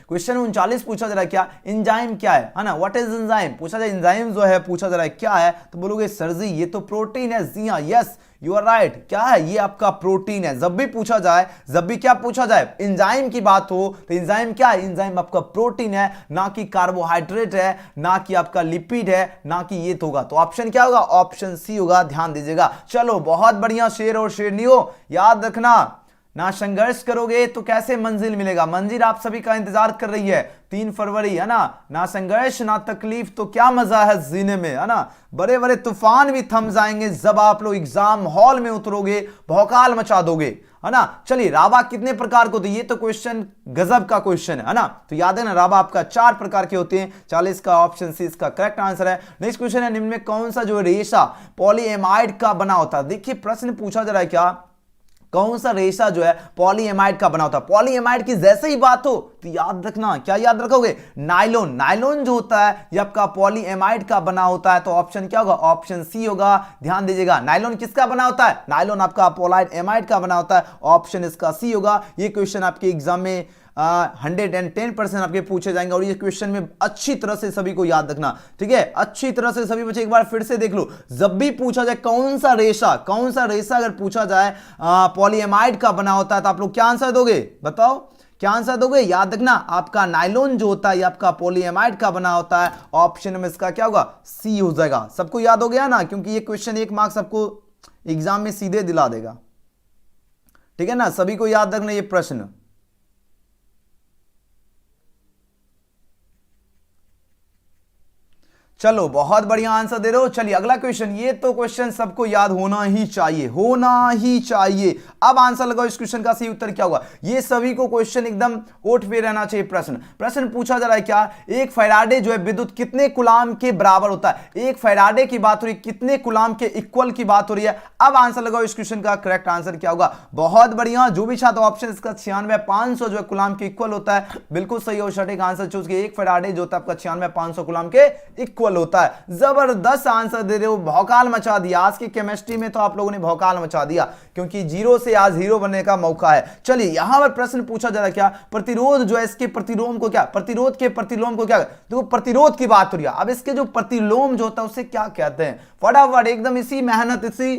Speaker 1: क्वेश्चन 39 पूछा जा रहा है क्या, एंजाइम क्या है ना, व्हाट इज एंजाइम पूछा जाए, एंजाइम जो है पूछा जा रहा है क्या है, तो बोलोगे सर जी ये तो प्रोटीन है। जी हाँ, यस यू आर राइट, क्या है ये आपका प्रोटीन है। जब भी पूछा जाए, जब भी क्या पूछा जाए, एंजाइम की बात हो तो एंजाइम क्या है, एंजाइम आपका प्रोटीन है, ना कि कार्बोहाइड्रेट है, ना कि आपका लिपिड है, ना कि ये तो होगा। तो ऑप्शन क्या होगा, ऑप्शन सी होगा, ध्यान दीजिएगा। चलो बहुत बढ़िया, शेर और शेरनी हो, याद रखना ना संघर्ष करोगे तो कैसे मंजिल मिलेगा। मंजिल आप सभी का इंतजार कर रही है 3 फरवरी, है ना संघर्ष ना तकलीफ तो क्या मजा है जीने में, है ना। बड़े बड़े तूफान भी थम जाएंगे जब आप लोग एग्जाम हॉल में उतरोगे, भौकाल मचा दोगे, है ना। चलिए राबा कितने प्रकार को, तो ये तो क्वेश्चन गजब का क्वेश्चन है ना। तो याद है ना, राबा आपका 4 प्रकार के होते हैं। 40 का ऑप्शन सी इसका करेक्ट आंसर है। नेक्स्ट क्वेश्चन है, निम्न में कौन सा जो रेशा पॉलीएमाइड का बना होता है। देखिए प्रश्न पूछा जा रहा है क्या, कौन सा रेशा जो है पॉलीएमाइड का बना होता है। पॉलीएमाइड की जैसे ही बात हो तो याद रखना, क्या याद रखोगे, नायलॉन। नायलॉन जो होता है ये आपका पॉलीएमाइड का बना होता है। तो ऑप्शन क्या होगा, ऑप्शन सी होगा, ध्यान दीजिएगा। नायलॉन किसका बना होता है, नायलॉन आपका पॉलीएमाइड का बना होता है, ऑप्शन इसका सी होगा। ये क्वेश्चन आपके एग्जाम में 110% आपके पूछे जाएंगे और ये क्वेश्चन में अच्छी तरह से सभी को याद रखना, ठीक है। अच्छी तरह से सभी बच्चे एक बार फिर से देख लो, जब भी पूछा जाए कौन सा रेशा अगर पूछा जाए पॉलीएमाइड का बना होता है तो आप लोग क्या आंसर दोगे, बताओ क्या आंसर दोगे। याद रखना आपका नायलॉन जो होता है ये आपका पॉलीएमाइड का बना होता है। ऑप्शन में इसका क्या होगा, सी हो जाएगा। सबको याद हो गया ना, क्योंकि ये क्वेश्चन 1 मार्क्स आपको एग्जाम में सीधे दिला देगा, ठीक है ना। सभी को याद रखना ये प्रश्न। चलो बहुत बढ़िया आंसर दे रहे हो। चलिए अगला क्वेश्चन, ये तो क्वेश्चन सबको याद होना ही चाहिए, होना ही चाहिए। अब आंसर लगाओ, इस क्वेश्चन का सही उत्तर क्या होगा। ये सभी को क्वेश्चन एकदम ओठ पे रहना चाहिए। प्रश्न पूछा जा रहा है क्या, एक फैराडे जो है विद्युत कितने कूलाम के बराबर होता है। एक फैराडे की बात हो रही है, कितने कूलाम के इक्वल की बात हो रही है। अब आंसर लगाओ, इस क्वेश्चन का करेक्ट आंसर क्या होगा। बहुत बढ़िया, जो भी छात्र ऑप्शन इसका 96,500 जो है कूलाम के इक्वल होता है, बिल्कुल सही हो। सटीक आंसर चूज किया, एक फैराडे जो होता है आपका 96,500 कूलाम के इक्वल होता है। जबरदस्त आंसर दे रहे हो, भौकाल मचा दिया। आज की केमिस्ट्री में तो आप लोगों ने भौकाल मचा दिया, क्योंकि 0 से आज हीरो बनने का मौका है। चलिए यहां पर प्रश्न पूछा जा रहा है क्या, प्रतिरोध जो है इसके प्रतिलोम को क्या, प्रतिरोध के प्रतिलोम को क्या, देखो प्रतिरोध की बात हो रही है। अब इसके जो प्रतिलोम जो होता है उसे क्या कहते हैं, फटाफट एकदम इसी मेहनत, इसी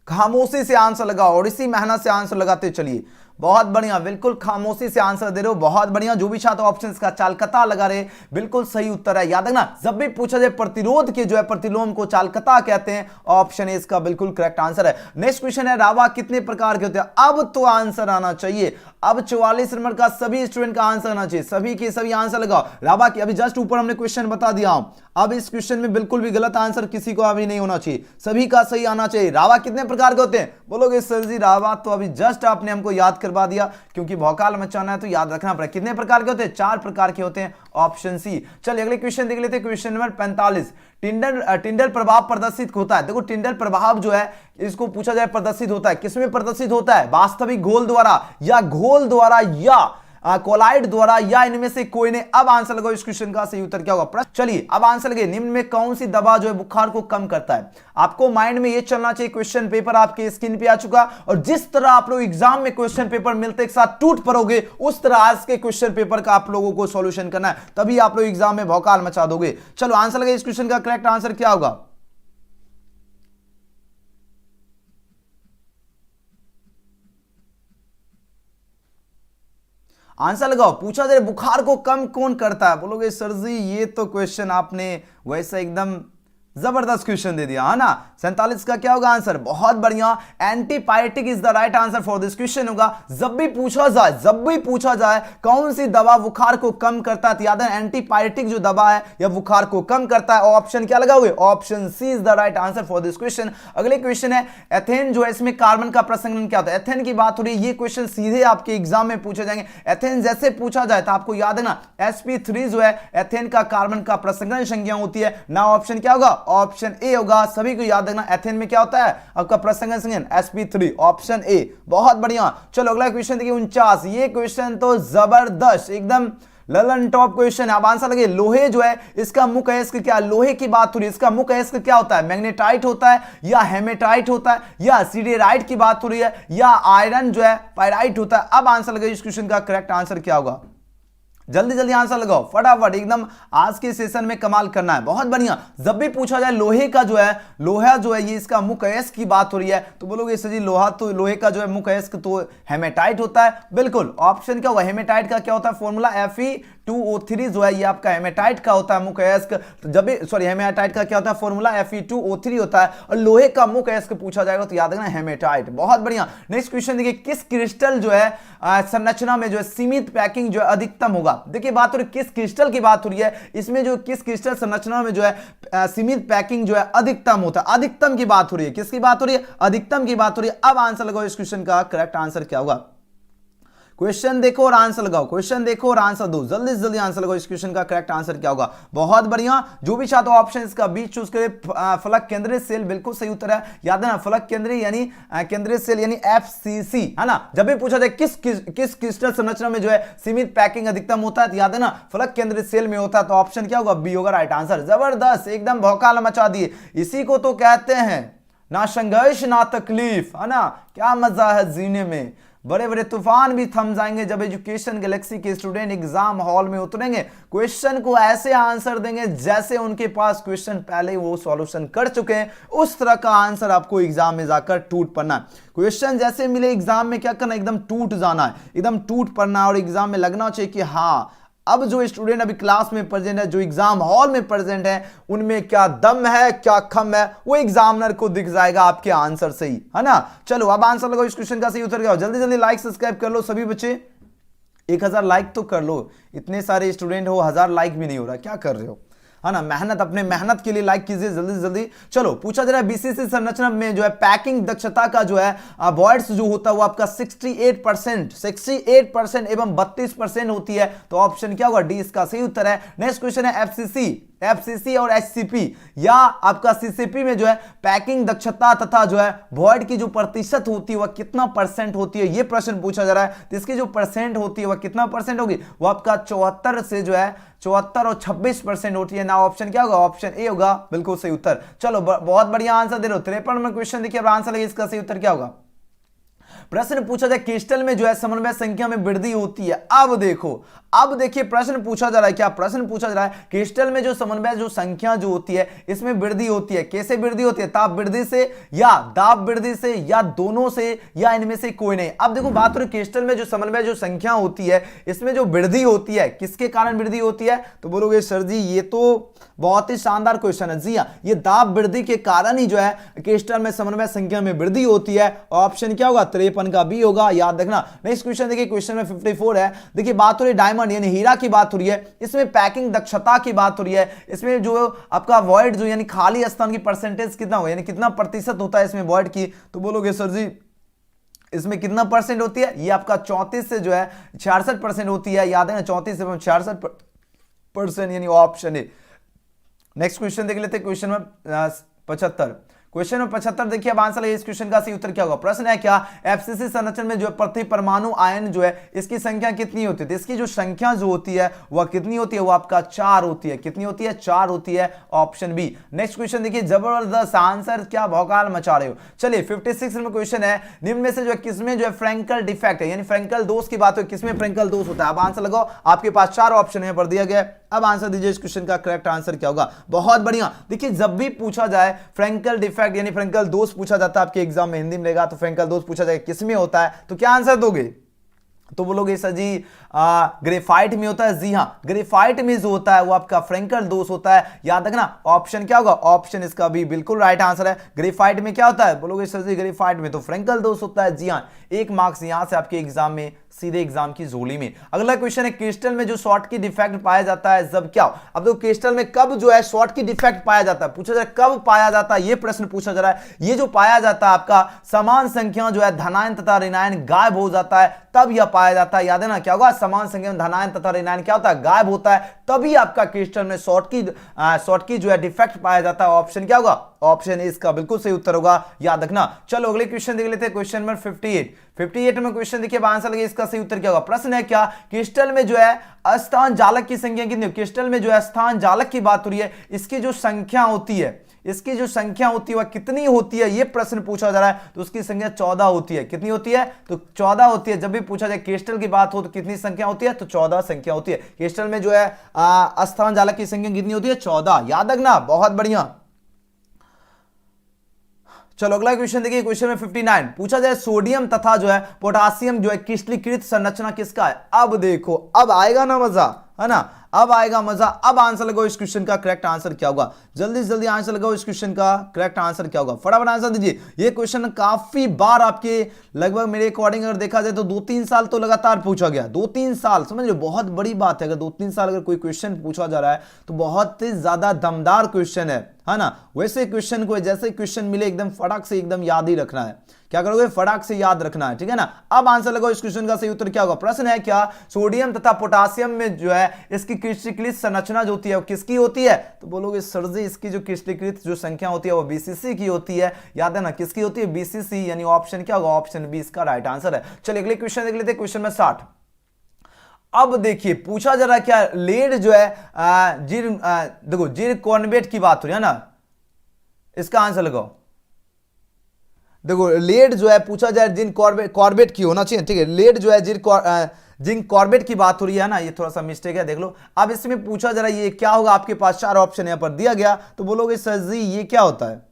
Speaker 1: खामोशी से आंसर लगाओ और इसी मेहनत से आंसर लगाते चलिए। बहुत बढ़िया, बिल्कुल खामोशी से आंसर दे रहे हो, बहुत बढ़िया। जो भी छात्र ऑप्शन का चालकता लगा रहे, बिल्कुल सही उत्तर है। याद रखना, जब भी पूछा जाए प्रतिरोध के जो है प्रतिलोम को चालकता कहते हैं, ऑप्शन ए इसका बिल्कुल करेक्ट आंसर है। नेक्स्ट क्वेश्चन है, रावा कितने प्रकार के होते हैं। अब तो आंसर आना चाहिए, अब 44 नंबर का सभी स्टूडेंट का आंसर आना चाहिए, सभी के सभी आंसर लगाओ। रावा की अभी जस्ट ऊपर हमने क्वेश्चन बता दिया हूं, अब इस क्वेश्चन में बिल्कुल भी गलत आंसर किसी को अभी नहीं होना चाहिए, सभी का सही आना चाहिए। रावा कितने प्रकार के होते हैं, बोलोगे सर जी रावा तो अभी जस्ट आपने हमको याद करवा दिया, क्योंकि भौकाल मचाना है तो याद रखना पड़ेगा। कितने प्रकार के होते हैं, 4 प्रकार के होते हैं, ऑप्शन सी। चलिए अगले क्वेश्चन देख लेते हैं, क्वेश्चन नंबर 45। टिंडल प्रभाव प्रदर्शित होता है। देखो टिंडल प्रभाव जो है इसको पूछा जाए प्रदर्शित होता है, किसमें प्रदर्शित होता है, वास्तविक घोल द्वारा या घोल द्वारा या कोलाइड द्वारा या इनमें से कोई ने। अब आंसर लगाओ, इस क्वेश्चन का सही उत्तर क्या होगा। चलिए अब आंसर लगे, निम्न में कौन सी दवा जो है बुखार को कम करता है। आपको माइंड में ये चलना चाहिए, क्वेश्चन पेपर आपके स्क्रीन पे आ चुका, और जिस तरह आप लोग एग्जाम में क्वेश्चन पेपर मिलते एक साथ टूट पड़ोगे, उस तरह आज के क्वेश्चन पेपर का आप लोगों को सॉल्यूशन करना है, तभी आप लोग एग्जाम में भौकाल मचा दोगे। चलो आंसर लगे, इस क्वेश्चन का करेक्ट आंसर क्या होगा। आंसर लगाओ, पूछा जाए बुखार को कम कौन करता है, बोलोगे सर जी ये तो क्वेश्चन आपने वैसा एकदम जबरदस्त क्वेश्चन दे दिया है ना। 47 का क्या होगा आंसर, बहुत बढ़िया, antipyretic is the right answer for this question होगा। जब भी पूछा जाए कौन सी दवा बुखार को कम करता है, तो याद है एंटीपायरेटिक जो दवा है या बुखार को कम करता है, ऑप्शन क्या लगाओगे, option C is the right answer for this question. अगले क्वेश्चन है एथेन जो है, इसमें कार्बन का प्रसंगन क्या होता है, एथेन की बात हो रही है। ये क्वेश्चन सीधे आपके एग्जाम में पूछे जाएंगे। एथेन जैसे पूछा जाए तो आपको याद है ना, sp3 जो है एथेन का कार्बन का प्रसंगन संख्या होती है ना। ऑप्शन क्या होगा, ऑप्शन ए होगा। सभी को याद रखना, एथेन में क्या होता है आपका प्रसंगन संख्या sp3, ऑप्शन ए, बहुत बढ़िया। चलो अगला क्वेश्चन देखिए 49। ये क्वेश्चन तो जबरदस्त, एकदम ललन टॉप क्वेश्चन है। अब आंसर लगे, लोहे जो है इसका मुख्य अयस्क क्या, लोहे की बात हो रही है, इसका मुख्य अयस्क क्या होता है, मैग्नेटाइट होता है या हेमेटाइट होता है या सिडेराइट की बात हो रही है या आयरन जो है पायराइट होता है। अब आंसर लगे, इस क्वेश्चन का करेक्ट आंसर क्या होगा, जल्दी जल्दी आंसर लगाओ फटाफट, एकदम आज के सेशन में कमाल करना है। बहुत बढ़िया, जब भी पूछा जाए लोहे का जो है, लोहा जो है ये इसका मुख्य अयस्क की बात हो रही है, तो बोलोगे सर जी लोहा तो लोहे का जो है मुख्य अयस्क तो हेमेटाइट होता है। बिल्कुल, ऑप्शन क्या हुआ, हेमेटाइट का क्या होता है फॉर्मूला, Fe2O3 जो है ये आपका हेमेटाइट का होता है मुख्य अयस्क। तो जब भी हेमेटाइट का क्या होता है फॉर्मूला, Fe2O3 होता है। और लोहे का मुख्य अयस्क पूछा जाएगा तो याद रखना हेमेटाइट। बहुत बढ़िया। नेक्स्ट क्वेश्चन देखिए, किस क्रिस्टल जो है संरचना में जो है सीमित पैकिंग जो है अधिकतम होगा। देखिए बात हो रही किस क्रिस्टल की बात हो रही है, इसमें जो किस क्रिस्टल संरचना में जो है सीमित पैकिंग जो है अधिकतम होता है, अधिकतम की बात हो रही है, किसकी बात हो रही है, अधिकतम की बात हो रही है। अब आंसर लगाओ, इस क्वेश्चन का करेक्ट आंसर क्या होगा, क्वेश्चन देखो और आंसर लगाओ, क्वेश्चन देखो और आंसर दो, जल्दी से जल्दी आंसर लगाओ, इस क्वेश्चन का करेक्ट आंसर क्या होगा। बहुत बढ़िया, जो भी छात्र ऑप्शन इसका बी चूज करे, फलक केंद्रित सेल बिल्कुल सही उत्तर है। याद है ना, फलक केंद्रीय यानी केंद्रित सेल यानी FCC है ना। जब भी पूछा जाए किस क्रिस्टल संरचना में जो है सीमित पैकिंग अधिकतम होता है, तो याद है ना फलक केंद्रित सेल में होता है, तो ऑप्शन क्या होगा, बी होगा राइट आंसर। जबरदस्त, एकदम भौकाल मचा दिए। इसी को तो कहते हैं ना संघर्ष ना तकलीफ, है ना। क्या मजा है जीने में, बड़े बड़े तूफान भी थम जाएंगे जब एजुकेशन गैलेक्सी के स्टूडेंट एग्जाम हॉल में उतरेंगे, क्वेश्चन को ऐसे आंसर देंगे जैसे उनके पास क्वेश्चन पहले वो सॉल्यूशन कर चुके हैं। उस तरह का आंसर आपको एग्जाम में जाकर टूट पड़ना है। क्वेश्चन जैसे मिले एग्जाम में क्या करना, एकदम टूट जाना है, एकदम टूट पड़ना है और एग्जाम में लगना चाहिए कि हाँ अब जो स्टूडेंट अभी क्लास में प्रेजेंट है, जो एग्जाम हॉल में प्रेजेंट है, उनमें क्या दम है क्या खम है, वो एग्जामिनर को दिख जाएगा आपके आंसर से ही, है ना। चलो अब आंसर लगाओ, इस क्वेश्चन का सही उत्तर क्या हो। जल्दी जल्दी लाइक सब्सक्राइब कर लो सभी बच्चे, 1000 लाइक तो कर लो। इतने सारे स्टूडेंट हो, 1000 लाइक भी नहीं हो रहा, क्या कर रहे हो, है ना। मेहनत, अपने मेहनत के लिए लाइक कीजिए जल्दी से जल्दी। चलो पूछा जा रहा है बीसीसी संरचना में जो है पैकिंग दक्षता का जो है वॉइड्स जो होता है वो आपका 68% एवं 32% होती है, तो ऑप्शन क्या होगा, डी इसका सही उत्तर है। नेक्स्ट क्वेश्चन है FCC और HCP या आपका CCP में जो है पैकिंग दक्षता तथा जो है वॉइड की जो प्रतिशत होती है वह कितना परसेंट होती है, ये प्रश्न पूछा जा रहा है। तो इसकी जो परसेंट होती है वह कितना परसेंट होगी, वो आपका 74 से जो है 74 और 26% होती है ना। ऑप्शन क्या होगा, ऑप्शन ए होगा बिल्कुल सही उत्तर। चलो बहुत बढ़िया आंसर दे रहे हो। 53 में क्वेश्चन देखिए, अब आंसर लगे, इसका सही उत्तर क्या होगा। प्रश्न पूछा जाए क्रिस्टल में जो है समन्वय संख्या में वृद्धि होती है। अब देखो, अब देखिए प्रश्न पूछा जा रहा है, क्या प्रश्न पूछा जा रहा है, क्रिस्टल में जो समन्वय जो संख्या जो होती है इसमें वृद्धि होती है। कैसे वृद्धि होती है, ताप वृद्धि से या दाब वृद्धि से या दोनों से या इनमें से कोई नहीं। अब देखो बात हो रही क्रिस्टल में जो समन्वय जो संख्या होती है इसमें जो वृद्धि होती है, किसके कारण वृद्धि होती है, तो बोलोगे सर जी ये तो बहुत ही शानदार क्वेश्चन है। जी हाँ, ये दाब वृद्धि के कारण ही जो है क्रिस्टल में समन्वय संख्या में वृद्धि होती है। ऑप्शन क्या होगा, 53 का बी होगा, याद रखना। नेक्स्ट क्वेश्चन देखिए, क्वेश्चन में 54 है। देखिए बात हो रही डायमंड यानी हीरा की बात हो रही है, इसमें पैकिंग दक्षता की बात हो रही है, इसमें जो आपका वॉइड जो यानी खाली स्थान की परसेंटेज कितना होगा, यानी कितना प्रतिशत होता है इसमें वॉइड की, तो बोलोगे सर जी इसमें कितना परसेंट होती है, ये आपका 34 से जो है 66% होती है। याद है ना, 34 एवं 66% यानी ऑप्शन है। नेक्स्ट क्वेश्चन देख लेते हैं, क्वेश्चन में 75। क्वेश्चन में 75 देखिए, अब आंसर है इस क्वेश्चन का सही उत्तर क्या होगा। प्रश्न है क्या, FCC संरचना में जो प्रति परमाणु आयन जो है इसकी संख्या कितनी होती है, इसकी जो संख्या जो होती है वह कितनी होती है, वो आपका 4 होती है। कितनी होती है, 4 होती है, ऑप्शन बी। नेक्स्ट क्वेश्चन देखिए, जबरदस्त आंसर, क्या भौकाल मचा रहे हो। चलिए 56 में क्वेश्चन है, निम्न में से जो है किसमें जो है फ्रैंकल डिफेक्ट है, यानी फ्रैंकल दोष की बात हो, किसमें फ्रैंकल दोष होता है। अब आंसर लगाओ, आपके पास 4 ऑप्शन है पर दिया गया है। अब आंसर दीजिए, इस क्वेश्चन का करेक्ट आंसर क्या होगा। बहुत बढ़िया, देखिए जब भी पूछा जाए फ्रैंकल डिफेक्ट यानी फ्रैंकल दोष पूछा जाता है आपके एग्जाम में, हिंदी में रहेगा तो फ्रैंकल दोष पूछा जाए किसमें होता है, तो क्या आंसर दोगे, तो बोलोगे सर जी ग्रेफाइट में होता है। जी हाँ, ग्रेफाइट में जो होता है वो आपका फ्रेंकल दोष होता है। याद रखना ऑप्शन क्या होगा, ऑप्शन इसका भी बिल्कुल राइट आंसर है। ग्रेफाइट में क्या होता है, बोलोगे सर जी ग्रेफाइट में तो फ्रेंकल दोष होता है। जी हाँ, 1 मार्क्स यहां से आपके एग्जाम में, सीधे एग्जाम की झोली में। अगला क्वेश्चन है क्रिस्टल में जो शॉर्ट की डिफेक्ट पाया जाता है जब क्या। अब तो क्रिस्टल में कब जो है शॉर्ट की डिफेक्ट पाया जाता है, पूछा जा रहा है कब पाया जाता है, ये प्रश्न पूछा जा रहा है। ये जो पाया जाता है आपका समान संख्या जो है धनायन तथा ऋणायन गायब हो जाता है, तब यह पाया जाता है। याद है ना, क्या होगा, समान संख्या में धनायन तथा ऋणायन क्या होता है, गायब होता है, तभी आपका क्रिस्टल में शॉर्ट की जो है डिफेक्ट पाया जाता है। ऑप्शन क्या होगा, ऑप्शन इसका बिल्कुल सही उत्तर होगा, याद रखना। चलो अगले क्वेश्चन देख लेते हैं, क्वेश्चन नंबर 58 में क्वेश्चन देखिए, आंसर लगे इसका सही उत्तर क्या होगा। प्रश्न है क्या, क्रिस्टल में जो है अस्थान जालक की संख्या कितनी, क्रिस्टल में जो है स्थान जालक की बात हो रही है, इसकी जो संख्या होती है, इसकी जो संख्या होती है वह कितनी होती है, यह प्रश्न पूछा जा रहा है। तो उसकी संख्या 14 होती है। कितनी होती है, तो 14 होती है। जब भी पूछा जाए क्रिस्टल की बात हो तो कितनी संख्या होती है, तो 14 संख्या होती है। क्रिस्टल में जो है अस्थान जालक की संख्या कितनी होती है, 14। याद रखना, बहुत बढ़िया। चलो अगला क्वेश्चन देखिए, क्वेश्चन में 59 पूछा जाए सोडियम तथा जो है पोटासियम जो है क्रिस्टलीकृत संरचना किसका है। अब देखो, अब आएगा ना मजा, है ना, अब आएगा मजा। अब आंसर लगाओ इस क्वेश्चन का करेक्ट आंसर क्या होगा, जल्दी से जल्दी आंसर लगाओ इस क्वेश्चन का करेक्ट आंसर क्या होगा, फटाफट आंसर दीजिए। ये क्वेश्चन काफी बार आपके लगभग मेरे अकॉर्डिंग अगर देखा जाए तो 2-3 साल तो लगातार पूछा गया। 2-3 साल समझ लो, बहुत बड़ी बात है। अगर 2-3 साल अगर कोई क्वेश्चन पूछा जा रहा है तो बहुत ही ज्यादा दमदार क्वेश्चन है ना। वैसे क्वेश्चन को जैसे क्वेश्चन मिले एकदम फटाक से एकदम याद ही रखना है। क्या करोगे, फटाक से याद रखना है, ठीक है ना। अब आंसर लगाओ इस क्वेश्चन का सही उत्तर क्या होगा। प्रश्न है क्या, सोडियम तथा पोटासियम में जो है इसकी क्रिस्टलीकृत संरचना जो होती है वो किसकी होती है। तो बोलोगे सर जी इसकी जो क्रिस्टलीकृत जो संख्या होती है वो बीसीसी की होती है। याद है ना, किसकी होती है, बीसीसी, यानी ऑप्शन क्या होगा, ऑप्शन बी इसका राइट आंसर है। चलिए अगले क्वेश्चन देख लेते हैं, क्वेश्चन में 60। अब देखिए पूछा जा रहा है क्या, लेड जो है देखो जिरकोनवेट की बात हो रही है ना, इसका आंसर लगाओ। देखो लेड जो है पूछा जाए जिन कॉर्बेट की होना चाहिए, ठीक है। लेड जो है जिन कॉर्बेट की बात हो रही है ना, ये थोड़ा सा मिस्टेक है, देख लो। अब इसमें पूछा जा रहा है ये क्या होगा, आपके पास 4 ऑप्शन यहां पर दिया गया। तो बोलोगे सर जी ये क्या होता है,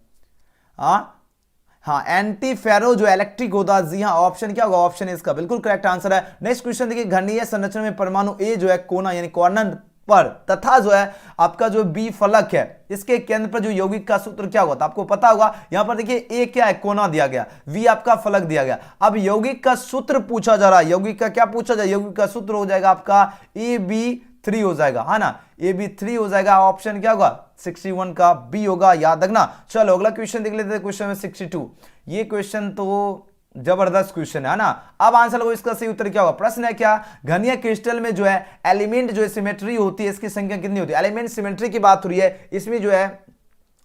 Speaker 1: हाँ एंटी फेरो जो इलेक्ट्रिक होता है। जी हाँ, ऑप्शन क्या होगा, ऑप्शन इसका बिल्कुल करेक्ट आंसर है। नेक्स्ट क्वेश्चन देखिए, घनीय संरचना में परमाणु ए जो है कोना यानी कॉर्नर पर तथा जो है आपका जो बी फलक है इसके केंद्र पर जो यौगिक का सूत्र क्या होगा, आपको पता होगा। यहां पर देखिए ए क्या है, कोना दिया गया, वी आपका फलक दिया गया। अब यौगिक का सूत्र पूछा जा रहा है, यौगिक का क्या पूछा जाए, यौगिक का सूत्र हो जाएगा आपका AB3 हो जाएगा, है ना, AB3 हो जाएगा। ऑप्शन क्या होगा, 61 का बी होगा, याद रखना। चलो अगला क्वेश्चन देख लेते हैं, क्वेश्चन में 62। ये क्वेश्चन तो जबरदस्त क्वेश्चन है ना। अब आंसर लगो इसका सही उत्तर क्या होगा। प्रश्न है क्या, घनीय क्रिस्टल में जो है एलिमेंट जो है सिमेट्री होती है, इसकी संख्या कितनी होती है। एलिमेंट सिमेट्री की बात हो रही है, इसमें जो है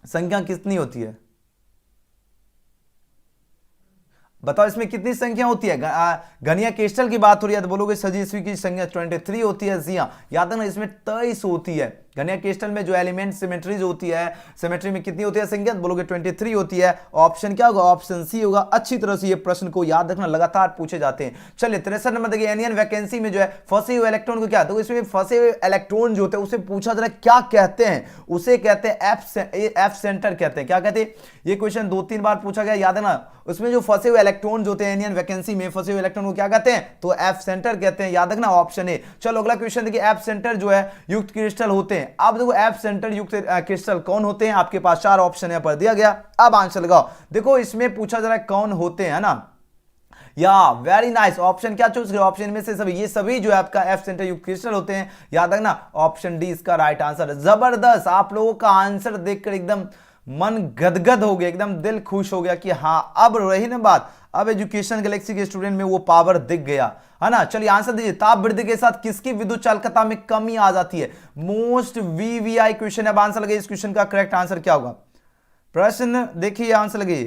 Speaker 1: संख्या कितनी होती है, बताओ इसमें कितनी संख्या होती है। घनीय क्रिस्टल की बात हो रही है तो बोलोगे सर जी इसमें की संख्या 23 होती है। जी हाँ, याद रखना इसमें 23 होती है। घनीय क्रिस्टल में जो एलिमेंट सिमेट्री जो होती है, सिमेट्री में कितनी होती है संख्या, बोलोगे 23 होती है। ऑप्शन क्या होगा, ऑप्शन सी होगा। अच्छी तरह से ये प्रश्न को याद रखना, लगातार पूछे जाते हैं। चलिए 63 नंबर देखिए, एनियन वैकेंसी में जो है फंसे हुए इलेक्ट्रॉन को क्या, तो इसमें फंसे हुए इलेक्ट्रॉन जो होते हैं उसे पूछा जरा क्या कहते हैं, उसे कहते हैं एफ सेंटर कहते हैं। क्या कहते हैं, ये क्वेश्चन 2-3 बार पूछा गया, याद है ना। उसमें जो फंसे हुए इलेक्ट्रॉन जो होते हैं एनियन वैकेंसी में, फंसे हुए इलेक्ट्रॉन को क्या कहते हैं, तो एफ सेंटर कहते हैं, याद रखना ऑप्शन ए। चलो अगला क्वेश्चन देखिए, एफ सेंटर जो है युक्त क्रिस्टल होते हैं। अब देखो एफ सेंटर युक्त क्रिस्टल कौन होते हैं, आपके पास 4 ऑप्शन यहां पर दिया गया। अब आंसर लगाओ। देखो इसमें पूछा जा रहा है कौन होते हैं ना, या वेरी नाइस। ऑप्शन क्या चूज करें, ऑप्शन में से सभी, ये सभी जो है आपका एफ सेंटर युक्त क्रिस्टल होते हैं, याद रखना ऑप्शन डी इसका राइट आंसर है। जबरदस्त, आप लोगों का आंसर देखकर एकदम मन गदगद हो गया, एकदम दिल खुश हो गया कि हाँ अब रही ना बात, अब एजुकेशन गैलेक्सी के स्टूडेंट में वो पावर दिख गया, है ना। चलिए आंसर दीजिए, ताप वृद्धि के साथ किसकी विद्युत चालकता में कमी आ जाती है। मोस्ट वीवीआई क्वेश्चन है। अब आंसर लगे इस क्वेश्चन का करेक्ट आंसर क्या होगा। प्रश्न देखिए, आंसर लगे,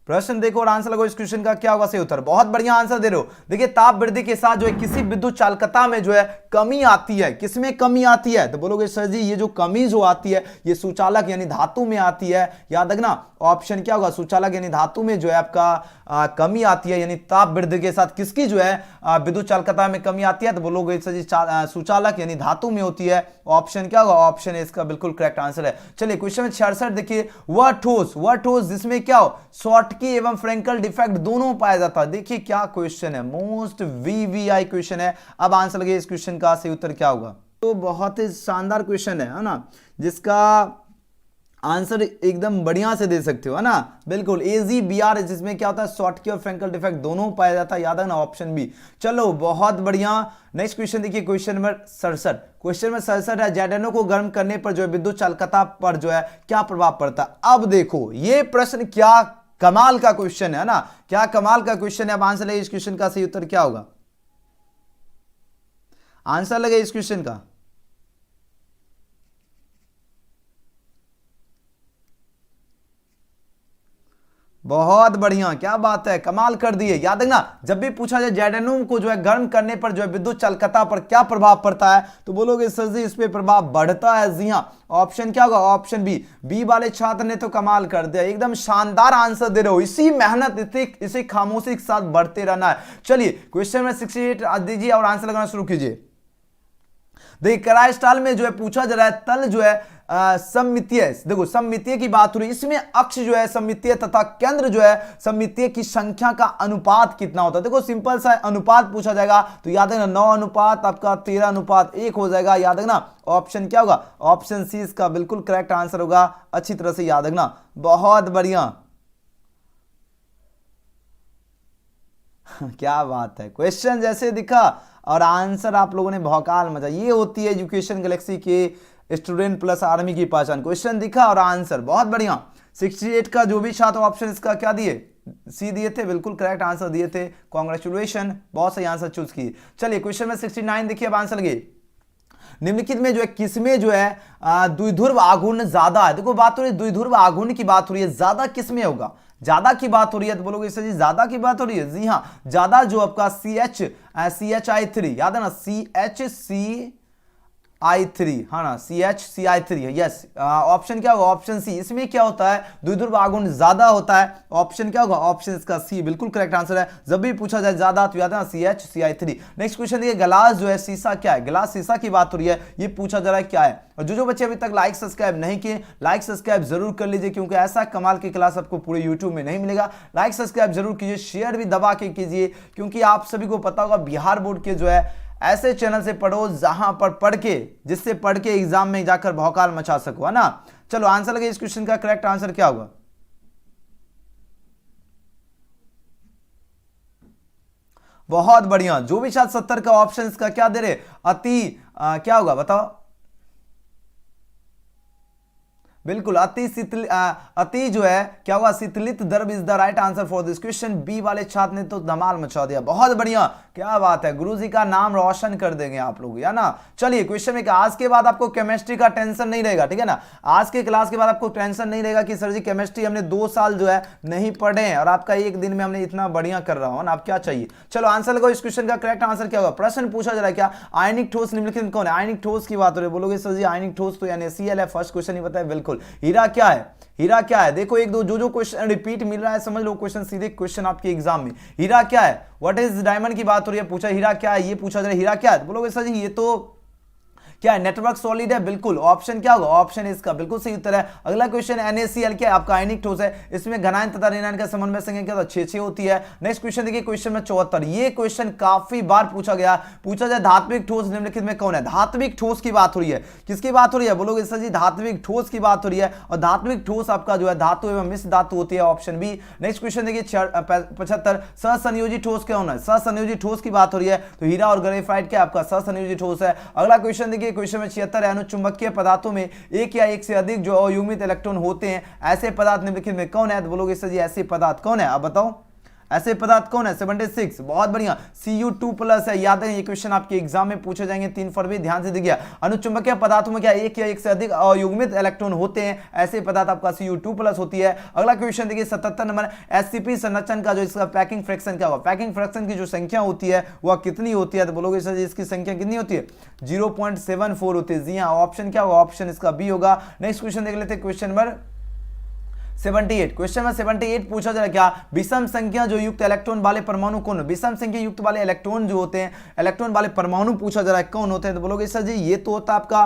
Speaker 1: प्रश्न देखो और आंसर लगाओ इस क्वेश्चन का क्या होगा सही उत्तर। बहुत बढ़िया आंसर दे रहे हो। देखिए ताप वृद्धि के साथ जो है किसी विद्युत चालकता में जो है कमी आती है, किसमें कमी आती है? तो बोलोगे सर जी ये जो कमी जो आती है ये सुचालक यानी धातु में आती है। याद रखना ऑप्शन क्या होगा, सुचालक यानी धातु में जो है आपका कमी आती है, यानी ताप वृद्धि के साथ किसकी जो है विद्युत चालकता में कमी आती है? तो बोलोगे सर जी सुचालक यानी धातु में होती है। ऑप्शन क्या होगा, ऑप्शन है इसका बिल्कुल करेक्ट आंसर है। चलिए क्वेश्चन में 66 देखिए, वह ठोस जिसमें क्या हो शॉर्टकी एवं फ्रेंकल डिफेक्ट दोनों पाया जाता है। देखिए क्या क्वेश्चन है, मोस्ट वीवीआई क्वेश्चन है। अब आंसर लगे इस क्वेश्चन का सही उत्तर क्या होगा। तो बहुत ही शानदार क्वेश्चन है ना, जिसका आंसर एकदम बढ़िया से दे सकते हो है ना, बिल्कुल AgBr जिसमें क्या होता है शॉर्टकी और फ्रेंकल डिफेक्ट दोनों पाया जाता है। याद है ना ऑप्शन बी। चलो बहुत बढ़िया। नेक्स्ट क्वेश्चन देखिए, क्वेश्चन नंबर 67। क्वेश्चन में 67 है, जैडेनो को गर्म करने पर जो है विद्युत चालकता पर जो है क्या प्रभाव पड़ता है। अब देखो ये प्रश्न क्या कमाल का क्वेश्चन है ना, क्या कमाल का क्वेश्चन है। अब आंसर लगे इस क्वेश्चन का सही उत्तर क्या होगा, आंसर लगे इस क्वेश्चन का। बहुत बढ़िया, क्या बात है, कमाल कर दिए। याद है ना जब भी पूछा जाए जैडेनोम को जो है गर्म करने पर जो है विद्युत चालकता पर क्या प्रभाव पड़ता है, तो बोलोगे सर जी इस पे प्रभाव बढ़ता है। जी हाँ, ऑप्शन क्या होगा, ऑप्शन बी वाले छात्र ने तो कमाल कर दिया, एकदम शानदार आंसर दे रहे हो। इसी मेहनत इसी खामोशी के साथ बढ़ते रहना है। चलिए क्वेश्चन में 68 दीजिए और आंसर लगाना शुरू कीजिए। देखिए कराइस्टाल में जो है पूछा जा रहा है तल जो है सममितीय, देखो सममितीय की बात हो रही है, इसमें अक्ष जो है सममितीय तथा केंद्र जो है सममितीय की संख्या का अनुपात कितना होता है। देखो सिंपल सा अनुपात पूछा जाएगा तो याद है ना 9 अनुपात आपका 13:1 हो जाएगा। याद रखना ऑप्शन क्या होगा, ऑप्शन सी इसका बिल्कुल करेक्ट आंसर होगा। अच्छी तरह से याद रखना, बहुत बढ़िया। क्या बात है, क्वेश्चन जैसे दिखा और आंसर आप लोगों ने भौकाल मचा। ये होती है एजुकेशन गैलेक्सी के स्टूडेंट प्लस आर्मी की पहचान। क्वेश्चन दिखा और आंसर बहुत बढ़िया। 68 का जो भी छात्र ऑप्शन इसका क्या दिए, सी दिए थे, बिल्कुल करेक्ट आंसर दिए थे। कांग्रेचुलेशन, बहुत सही आंसर चूज किए। चलिए क्वेश्चन में 69 देखिए, अब आंसर लगे। निम्नलिखित में जो है किसमें जो है द्विध्रुव आघूर्ण ज्यादा है। देखो बात हो रही है द्विध्रुव आघूर्ण की बात हो रही है, ज्यादा किसमें होगा, ज्यादा की बात हो रही है तो बोलोगे सर जी ज्यादा की बात हो रही है। जी हाँ, ज्यादा जो आपका CHI3, याद है ना CHCI3, हाँ ना CHCI3 है। यस, ऑप्शन क्या होगा, ऑप्शन सी। इसमें क्या होता है द्विध्रुव आघूर्ण ज्यादा होता है। ऑप्शन क्या होगा, ऑप्शन इसका सी बिल्कुल करेक्ट आंसर है। जब भी पूछा जाए ज्यादा तो याद है ना CHCI3। नेक्स्ट क्वेश्चन देखिए, गिलास जो है शीशा क्या है, गिलास शीशा की बात हो रही है, ये पूछा जा रहा है क्या है। और जो बच्चे अभी तक लाइक सब्सक्राइब नहीं किए, लाइक सब्सक्राइब जरूर कर लीजिए, क्योंकि ऐसा कमाल की क्लास आपको पूरे यूट्यूब में नहीं मिलेगा। लाइक सब्सक्राइब जरूर कीजिए, शेयर भी दबा के कीजिए, क्योंकि आप सभी को पता होगा बिहार बोर्ड के जो है ऐसे चैनल से पढ़ो जहां पर पढ़ के, जिससे पढ़ के एग्जाम में जाकर भौकाल मचा सको, है ना। चलो आंसर लगे इस क्वेश्चन का करेक्ट आंसर क्या होगा। बहुत बढ़िया, जो भी शायद 70 का ऑप्शन इसका क्या दे रहे, क्या होगा बताओ, बिल्कुल अति जो है क्या होगा, शीतलित द्रव is the right answer for this question. B वाले छात्र ने तो धमाल मचा दिया, बहुत बढ़िया, क्या बात है, गुरुजी का नाम रोशन कर देंगे आप लोग, है ना। चलिए क्वेश्चन में आज के बाद आपको केमिस्ट्री का टेंशन नहीं रहेगा, ठीक है ना। आज के क्लास के बाद आपको टेंशन नहीं रहेगा कि सर जी केमिस्ट्री हमने 2 साल जो है नहीं पढ़े हैं और आपका एक दिन में हमने इतना बढ़िया कर रहा हूं ना, आप क्या चाहिए। चलो आंसर लगाओ इस क्वेश्चन का करेक्ट आंसर क्या होगा। प्रश्न पूछा जा रहा है क्या, आयनिक ठोस निम्नलिखित में कौन है। आयनिक ठोस की बात हो रही है, बोलोगे सर जी आयनिक ठोस तो NaCl है, फर्स्ट क्वेश्चन ही बताया बिल्कुल। हीरा क्या है, हीरा क्या है, देखो एक दो जो क्वेश्चन रिपीट मिल रहा है समझ लो, क्वेश्चन सीधे क्वेश्चन आपके एग्जाम में। हीरा क्या है, व्हाट इज डायमंड की बात हो रही है, पूछा हीरा क्या है, ये पूछा जा रहा है हीरा क्या है, बोलोगे सर जी ये तो क्या है, नेटवर्क सॉलिड है, बिल्कुल। ऑप्शन क्या होगा, ऑप्शन इसका बिल्कुल सही उत्तर है। अगला क्वेश्चन NaCl क्या है, आपका आयनिक ठोस है, इसमें घनायन तथा ऋणायन का समन्वय संख्या क्या होता है, 6 होती है। नेक्स्ट क्वेश्चन देखिए, क्वेश्चन में 74, ये क्वेश्चन काफी बार पूछा गया, पूछा जाए धात्विक ठोस निम्नलिखित में कौन है। धात्विक ठोस की बात हो रही है, किसकी बात हो रही है, बोलोगे सर जी धात्विक ठोस की बात हो रही है। और धात्विक ठोस आपका जो है धातु एवं मिश्र धातु होती है, ऑप्शन बी। नेक्स्ट क्वेश्चन देखिए 75, सहसंयोजी ठोस क्या होना है, सहसंयोजी ठोस की बात हो रही है, तो हीरा और ग्रेफाइट क्या आपका सहसंयोजी ठोस है। अगला क्वेश्चन देखिए, क्वेश्चन में 76, अनुचुंबकीय पदार्थों में एक या एक से अधिक जो अयुग्मित इलेक्ट्रॉन होते हैं, ऐसे पदार्थ निम्नलिखित में कौन है, तो बोलोगे सर जी ऐसे पदार्थ कौन है, आप बताओ ऐसे पदार्थ कौन है? 76। बहुत बढ़िया, Cu2+ है। याद है ये क्वेश्चन आपके एग्जाम में पूछे जाएंगे 3 फरवरी, ध्यान से देखिए। अनुचुंबकीय पदार्थों में क्या एक या एक से अधिक अयुग्मित इलेक्ट्रॉन होते हैं, ऐसे पदार्थ आपका Cu2+ होती है। अगला क्वेश्चन देखिए 77 नंबर, एससीपी संरचना का जो इसका पैकिंग फ्रैक्शन क्या होगा? पैकिंग फ्रैक्शन की जो संख्या होती है वह कितनी होती है? तो बोलोगे सर इसकी संख्या कितनी होती है? 0.74 होती है। जी हाँ, ऑप्शन क्या होगा? ऑप्शन इसका बी होगा। नेक्स्ट क्वेश्चन देख लेते हैं, क्वेश्चन नंबर 78। क्वेश्चन में 78 पूछा जा रहा है क्या? विषम संख्या जो युक्त इलेक्ट्रॉन वाले परमाणु कौन? विषम संख्या युक्त वाले इलेक्ट्रॉन जो होते हैं, इलेक्ट्रॉन वाले परमाणु पूछा जा रहा है कौन होते हैं? तो बोलोगे सर जी ये तो होता है आपका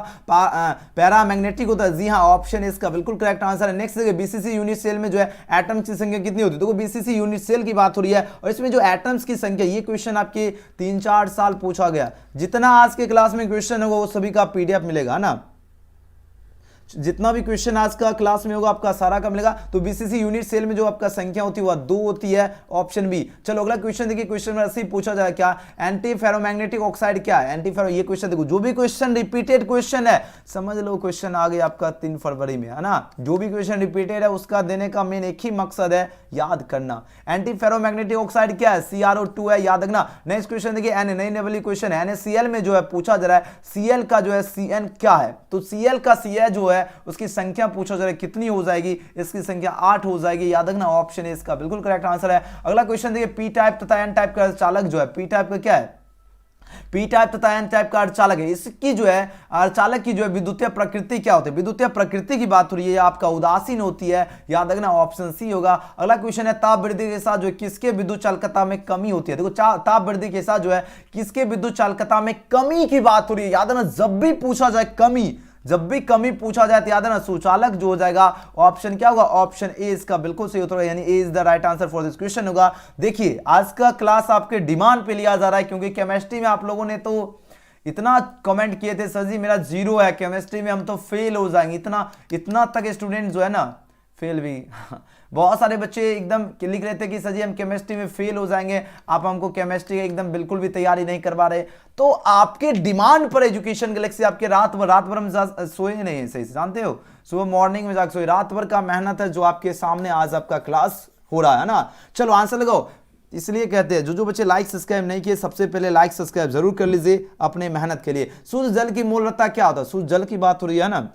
Speaker 1: पैरामैग्नेटिक होता है। जी हाँ, ऑप्शन इसका बिल्कुल करेक्ट आंसर है। नेक्स्ट देखिए, बीसीसी यूनिट सेल में जो है एटम्स की संख्या कितनी होती है? देखो बीसीसी यूनिट सेल की बात हो रही है और इसमें जो एटम्स की संख्या, ये क्वेश्चन आपके 3-4 साल पूछा गया। जितना आज के क्लास में क्वेश्चन होगा वो सभी का पीडीएफ मिलेगा ना, जितना भी क्वेश्चन आज का क्लास में होगा आपका सारा का मिलेगा। तो बीसीसी यूनिट सेल में जो आपका संख्या होती है वह 2 होती है, ऑप्शन बी। चलो अगला क्वेश्चन देखिए, क्वेश्चन नंबर 80 पूछा जाए क्या? एंटी फेरोमैग्नेटिक ऑक्साइड क्या है? एंटी फेरो, ये क्वेश्चन देखो, जो भी क्वेश्चन रिपीटेड क्वेश्चन है समझ लो क्वेश्चन आ गया आपका 3 फरवरी में, है ना। जो भी क्वेश्चन रिपीटेड है उसका देने का मेन एक ही मकसद है, याद करना। एंटी फेरोमैग्नेटिक ऑक्साइड क्या है? CrO2 है, याद रखना। नेक्स्ट क्वेश्चन देखिए, नई लेवल क्वेश्चन है, NaCl में जो है पूछा जा रहा है Cl का जो है Cn क्या है? तो Cl का Ca जो है उसकी संख्या पूछा जा रहा है कितनी हो जाएगी? इसकी संख्या 8 हो जाएगी, याद रखना। ऑप्शन है इसका बिल्कुल करेक्ट आंसर है। अगला क्वेश्चन देखिए, पी टाइप तथा एन टाइप का चालक जो है, पी टाइप का क्या है? पी टाइप तथा एन टाइप का अर्धचालक है। इसकी जो है अर्धचालक की जो है विद्युतीय प्रकृति क्या होती है? विद्युतीय प्रकृति की बात हो रही है, आपका उदासीन होती है, याद रखना। ऑप्शन सी होगा। अगला क्वेश्चन है, ताप वृद्धि के साथ जो है किसके विद्युत चालकता में कमी होती है? देखो ताप वृद्धि के साथ जो है किसके विद्युत चालकता में कमी की बात हो रही है, याद रखना। जब भी पूछा जाए कमी, जब भी कमी पूछा जाए तो याद है ना, सुचालक जो हो जाएगा। ऑप्शन क्या होगा? ऑप्शन ए इसका बिल्कुल सही उत्तर है, यानी A is the right answer for this question होगा। देखिए आज का क्लास आपके डिमांड पे लिया जा रहा है, क्योंकि केमिस्ट्री में आप लोगों ने तो इतना कमेंट किए थे सर जी मेरा 0 है केमिस्ट्री में, हम तो फेल हो जाएंगे। इतना तक स्टूडेंट जो है ना फेल भी बहुत सारे बच्चे एकदम लिख रहे थे कि सर जी हम केमिस्ट्री में फेल हो जाएंगे, आप हमको केमिस्ट्री का एकदम बिल्कुल भी तैयारी नहीं करवा रहे। तो आपके डिमांड पर एजुकेशन गैलेक्सी आपके रात भर हम सोए नहीं, सही से जानते हो, सुबह मॉर्निंग में जाकर सोए, रात भर का मेहनत है जो आपके सामने आज आपका क्लास हो रहा है ना। चलो आंसर लगाओ। इसलिए कहते हैं जो बच्चे लाइक सब्सक्राइब नहीं किए सबसे पहले लाइक सब्सक्राइब जरूर कर लीजिए अपने मेहनत के लिए। शुद्ध जल की मूलता क्या होता है? शुद्ध जल की बात हो रही है ना,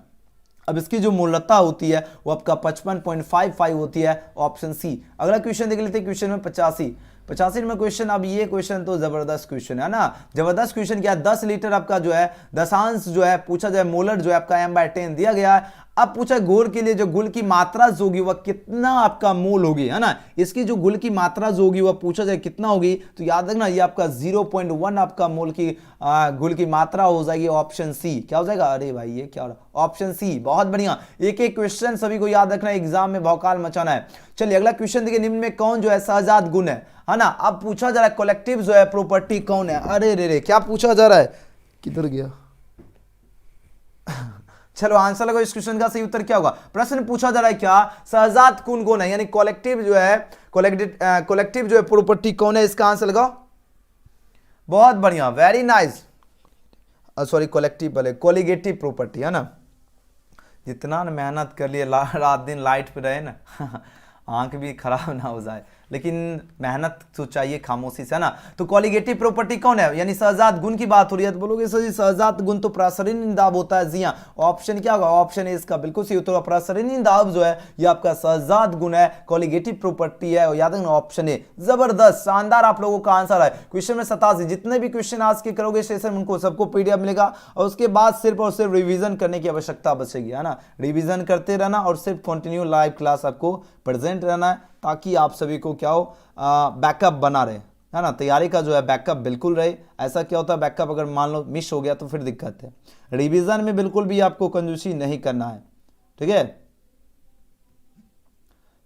Speaker 1: अब इसकी जो मूलता होती है वो आपका 55.55 होती है, ऑप्शन सी। अगला क्वेश्चन देख लेते हैं, क्वेश्चन में 85 नंबर क्वेश्चन। अब ये क्वेश्चन तो जबरदस्त क्वेश्चन है ना, जबरदस्त क्वेश्चन क्या है? 10 लीटर आपका जो है दशांश जो है पूछा जाए, मोलर जो है आपका m/10 दिया गया है। अब पूछा घोल के लिए जो गुल की मात्रा जो होगी वह कितना आपका मोल होगी, है ना। इसकी जो गुल की मात्रा जो होगी वह पूछा जाए कितना होगी, तो याद रखना ये आपका 0.1 आपका मोल की गुल की मात्रा हो जाएगी, ऑप्शन सी। क्या हो जाएगा? अरे भाई ये क्या हो रहा? Option C. बहुत बढ़िया, एक एक क्वेश्चन सभी को याद रखना है, एग्जाम में भौकाल मचाना है। चलिए अगला क्वेश्चन देखिए, निम्न में कौन जो है सहजात गुण है ना। अब पूछा जा रहा है कलेक्टिव जो है प्रॉपर्टी कौन है? अरे रे क्या पूछा जा रहा है, किधर गया? चलो आंसर लगाओ, इस क्वेश्चन का सही उत्तर क्या होगा? प्रश्न पूछा जा रहा है क्या? सहजात गुण कौन है, यानी कलेक्टिव जो है कलेक्टिव जो है प्रॉपर्टी कौन है? इसका आंसर लगाओ। बहुत बढ़िया, वेरी नाइस। सॉरी कलेक्टिव बोले, कोलिगेटिव प्रॉपर्टी, है ना। जितना मेहनत कर लिए, रात दिन लाइट पे रहे ना आंख भी खराब ना हो जाए, लेकिन मेहनत तो चाहिए खामोशी से, है ना। तो कॉलिगेटिव प्रॉपर्टी कौन है, यानी सहजात गुण की बात हो रही है, तो बोलोगे सर जी सहजात गुण तो प्रसरण दाब होता है। जी हाँ, ऑप्शन क्या होगा? ऑप्शन है इसका बिल्कुल सही उत्तर। प्रसरण दाब जो है ये आपका सहजात गुण है, कॉलिगेटिव प्रॉपर्टी है, और याद रखना ऑप्शन है। जबरदस्त, शानदार आप लोगों का आंसर है। क्वेश्चन में 87, जितने भी क्वेश्चन आज के करोगे सेशन उनको सबको पीडीएफ मिलेगा, और उसके बाद सिर्फ और सिर्फ रिविजन करने की आवश्यकता बचेगी, है ना। रिविजन करते रहना और सिर्फ कंटिन्यू लाइव क्लास आपको प्रेजेंट रहना है, ताकि आप सभी को क्या हो बैकअप बना रहे, है ना। तैयारी का जो है बैकअप बिल्कुल रहे। ऐसा क्या होता है बैकअप अगर मान लो मिस हो गया तो फिर दिक्कत है। रिवीजन में बिल्कुल भी आपको कंजूसी नहीं करना है, ठीक है।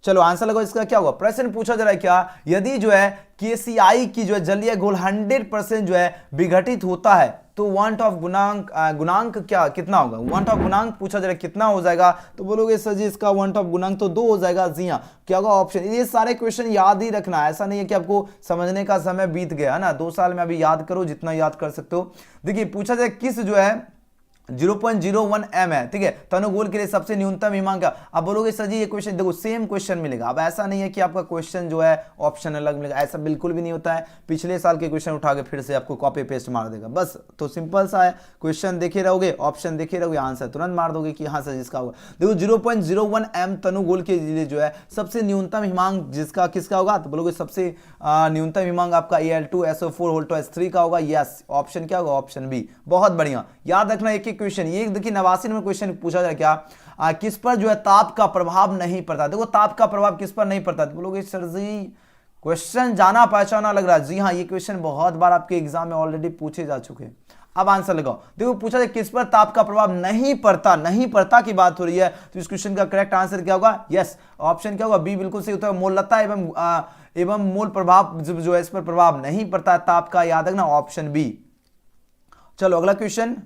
Speaker 1: चलो आंसर लगाओ, इसका क्या होगा? प्रश्न पूछा जा रहा है क्या? यदि जो है केसीआई की जो है जलीय घोल 100% जो है विघटित होता है तो वांट ऑफ गुणांक क्या कितना होगा? वांट ऑफ गुणांक पूछा जा रहा है कितना हो जाएगा, तो बोलोगे सर जी इसका वांट ऑफ गुणांक तो 2 हो जाएगा। जी हाँ, क्या होगा? ऑप्शन। ये सारे क्वेश्चन याद ही रखना, ऐसा नहीं है कि आपको समझने का समय बीत गया, है ना। 2 साल में अभी याद करो जितना याद कर सकते हो। देखिए पूछा जाए किस जो है 0.01 m है, ठीक है। तनुगोल के लिए सबसे न्यूनतम हिमांक। अब बोलोगे सर जी ये क्वेश्चन देखो सेम क्वेश्चन मिलेगा। अब ऐसा नहीं है कि आपका क्वेश्चन जो है ऑप्शन अलग मिलेगा, ऐसा बिल्कुल भी नहीं होता है। पिछले साल के क्वेश्चन उठा के फिर से आपको कॉपी पेस्ट मार देगा बस। तो सिंपल सा है, क्वेश्चन देखे रहोगे, ऑप्शन देखे रहोगे, आंसर तुरंत मार दोगे कि हाँ सर जिसका होगा। देखो 0.01 m तनुगोल के लिए जो है सबसे न्यूनतम हिमांक जिसका किसका होगा, तो बोलोगे सबसे न्यूनतम हिमांक आपका Al2SO4 H2S3 का होगा। यस, ऑप्शन क्या होगा, ऑप्शन बी। बहुत बढ़िया, याद रखना एक एक क्वेश्चन। ये देखिए 89 नंबर क्वेश्चन पूछा जाए क्या, किस पर जो है ताप का प्रभाव नहीं पड़ता। देखो ताप का प्रभाव किस पर नहीं पड़ता, तो बोलोगे सर जी क्वेश्चन जाना पहचाना लग रहा है। जी हाँ, ये क्वेश्चन बहुत बार आपके एग्जाम में ऑलरेडी पूछे जा चुके हैं। अब आंसर लगाओ। देखो पूछा जाए किस पर ताप का प्रभाव नहीं पड़ता, नहीं पड़ता की बात हो रही है, तो इस क्वेश्चन का करेक्ट आंसर क्या होगा, यस ऑप्शन क्या होगा, बी बिल्कुल सही होता है। मोललता एवं मूल प्रभाव जो है इस पर प्रभाव नहीं पड़ता है ताप का, याद रखना ऑप्शन बी। चलो अगला क्वेश्चन,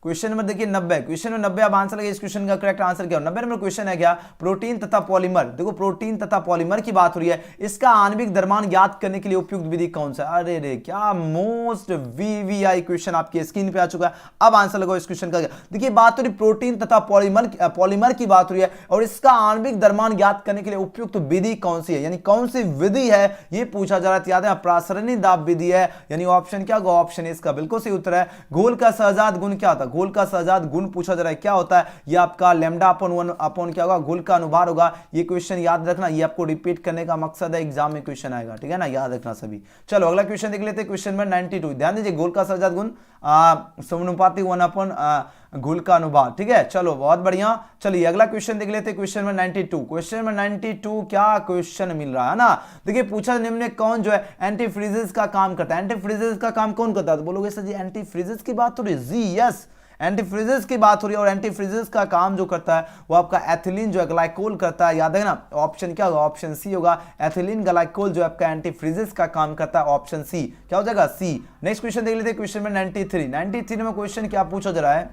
Speaker 1: क्वेश्चन नंबर देखिए 90। क्वेश्चन में 90 अब आंसर लगे, इस क्वेश्चन का करेक्ट आंसर क्या हो। 90 नंबर क्वेश्चन है क्या, प्रोटीन तथा पॉलीमर। देखो प्रोटीन तथा पॉलीमर की बात हो रही है, इसका आणविक द्रव्यमान ज्ञात करने के लिए उपयुक्त विधि कौन सा। अरे रे क्या मोस्ट वीवीआई क्वेश्चन आपकी स्क्रीन पे आ चुका है। अब आंसर लगाओ इस क्वेश्चन का। देखिए बात हो रही प्रोटीन तथा पॉलीमर की बात हो रही है, और इसका आणविक द्रव्यमान ज्ञात करने के लिए उपयुक्त विधि कौन सी है, यानी कौन सी विधि है ये पूछा जा रहा है। याद है प्रासरणी दाब विधि है, यानी ऑप्शन क्या होगा, ऑप्शन इसका बिल्कुल सही उत्तर है। घोल का सहजात गुण क्या होता है, घोल का सहजात गुण पूछा जा रहा है क्या होता है, ये आपका लैम्डा अपॉन 1 अपॉन क्या होगा, घोल का अनुभार होगा। ये क्वेश्चन याद रखना, ये आपको रिपीट करने का मकसद है, एग्जाम में क्वेश्चन आएगा, ठीक है ना, याद रखना सभी। चलो अगला क्वेश्चन देख लेते हैं, क्वेश्चन नंबर 92। ध्यान दीजिए घोल का सहजात गुण समानुपाती 1 अपॉन घोल का अनुभार, ठीक है। चलो बहुत बढ़िया, चलिए अगला क्वेश्चन देख लेते हैं, क्वेश्चन नंबर 92। क्वेश्चन नंबर 92 क्या क्वेश्चन मिल रहा है ना, देखिए पूछा निम्न में कौन जो है एंटीफ्रीजेस का काम करता है। एंटीफ्रीजेस का काम कौन करता है, तो बोलोगे सर जी एंटीफ्रीजेस की बात हो रही है। जी यस, एंटीफ्रीजेस की बात हो रही है, और एंटीफ्रीजेस का काम जो करता है वो आपका एथिलीन जो है ग्लाइकोल करता है। याद है ना, ऑप्शन क्या होगा, ऑप्शन सी होगा। एथिलीन ग्लाइकोल जो आपका एंटीफ्रीजेस का काम करता है, ऑप्शन सी क्या हो जाएगा, सी। नेक्स्ट क्वेश्चन देख लेते हैं, क्वेश्चन में 93 में क्वेश्चन क्या पूछा जा रहा है,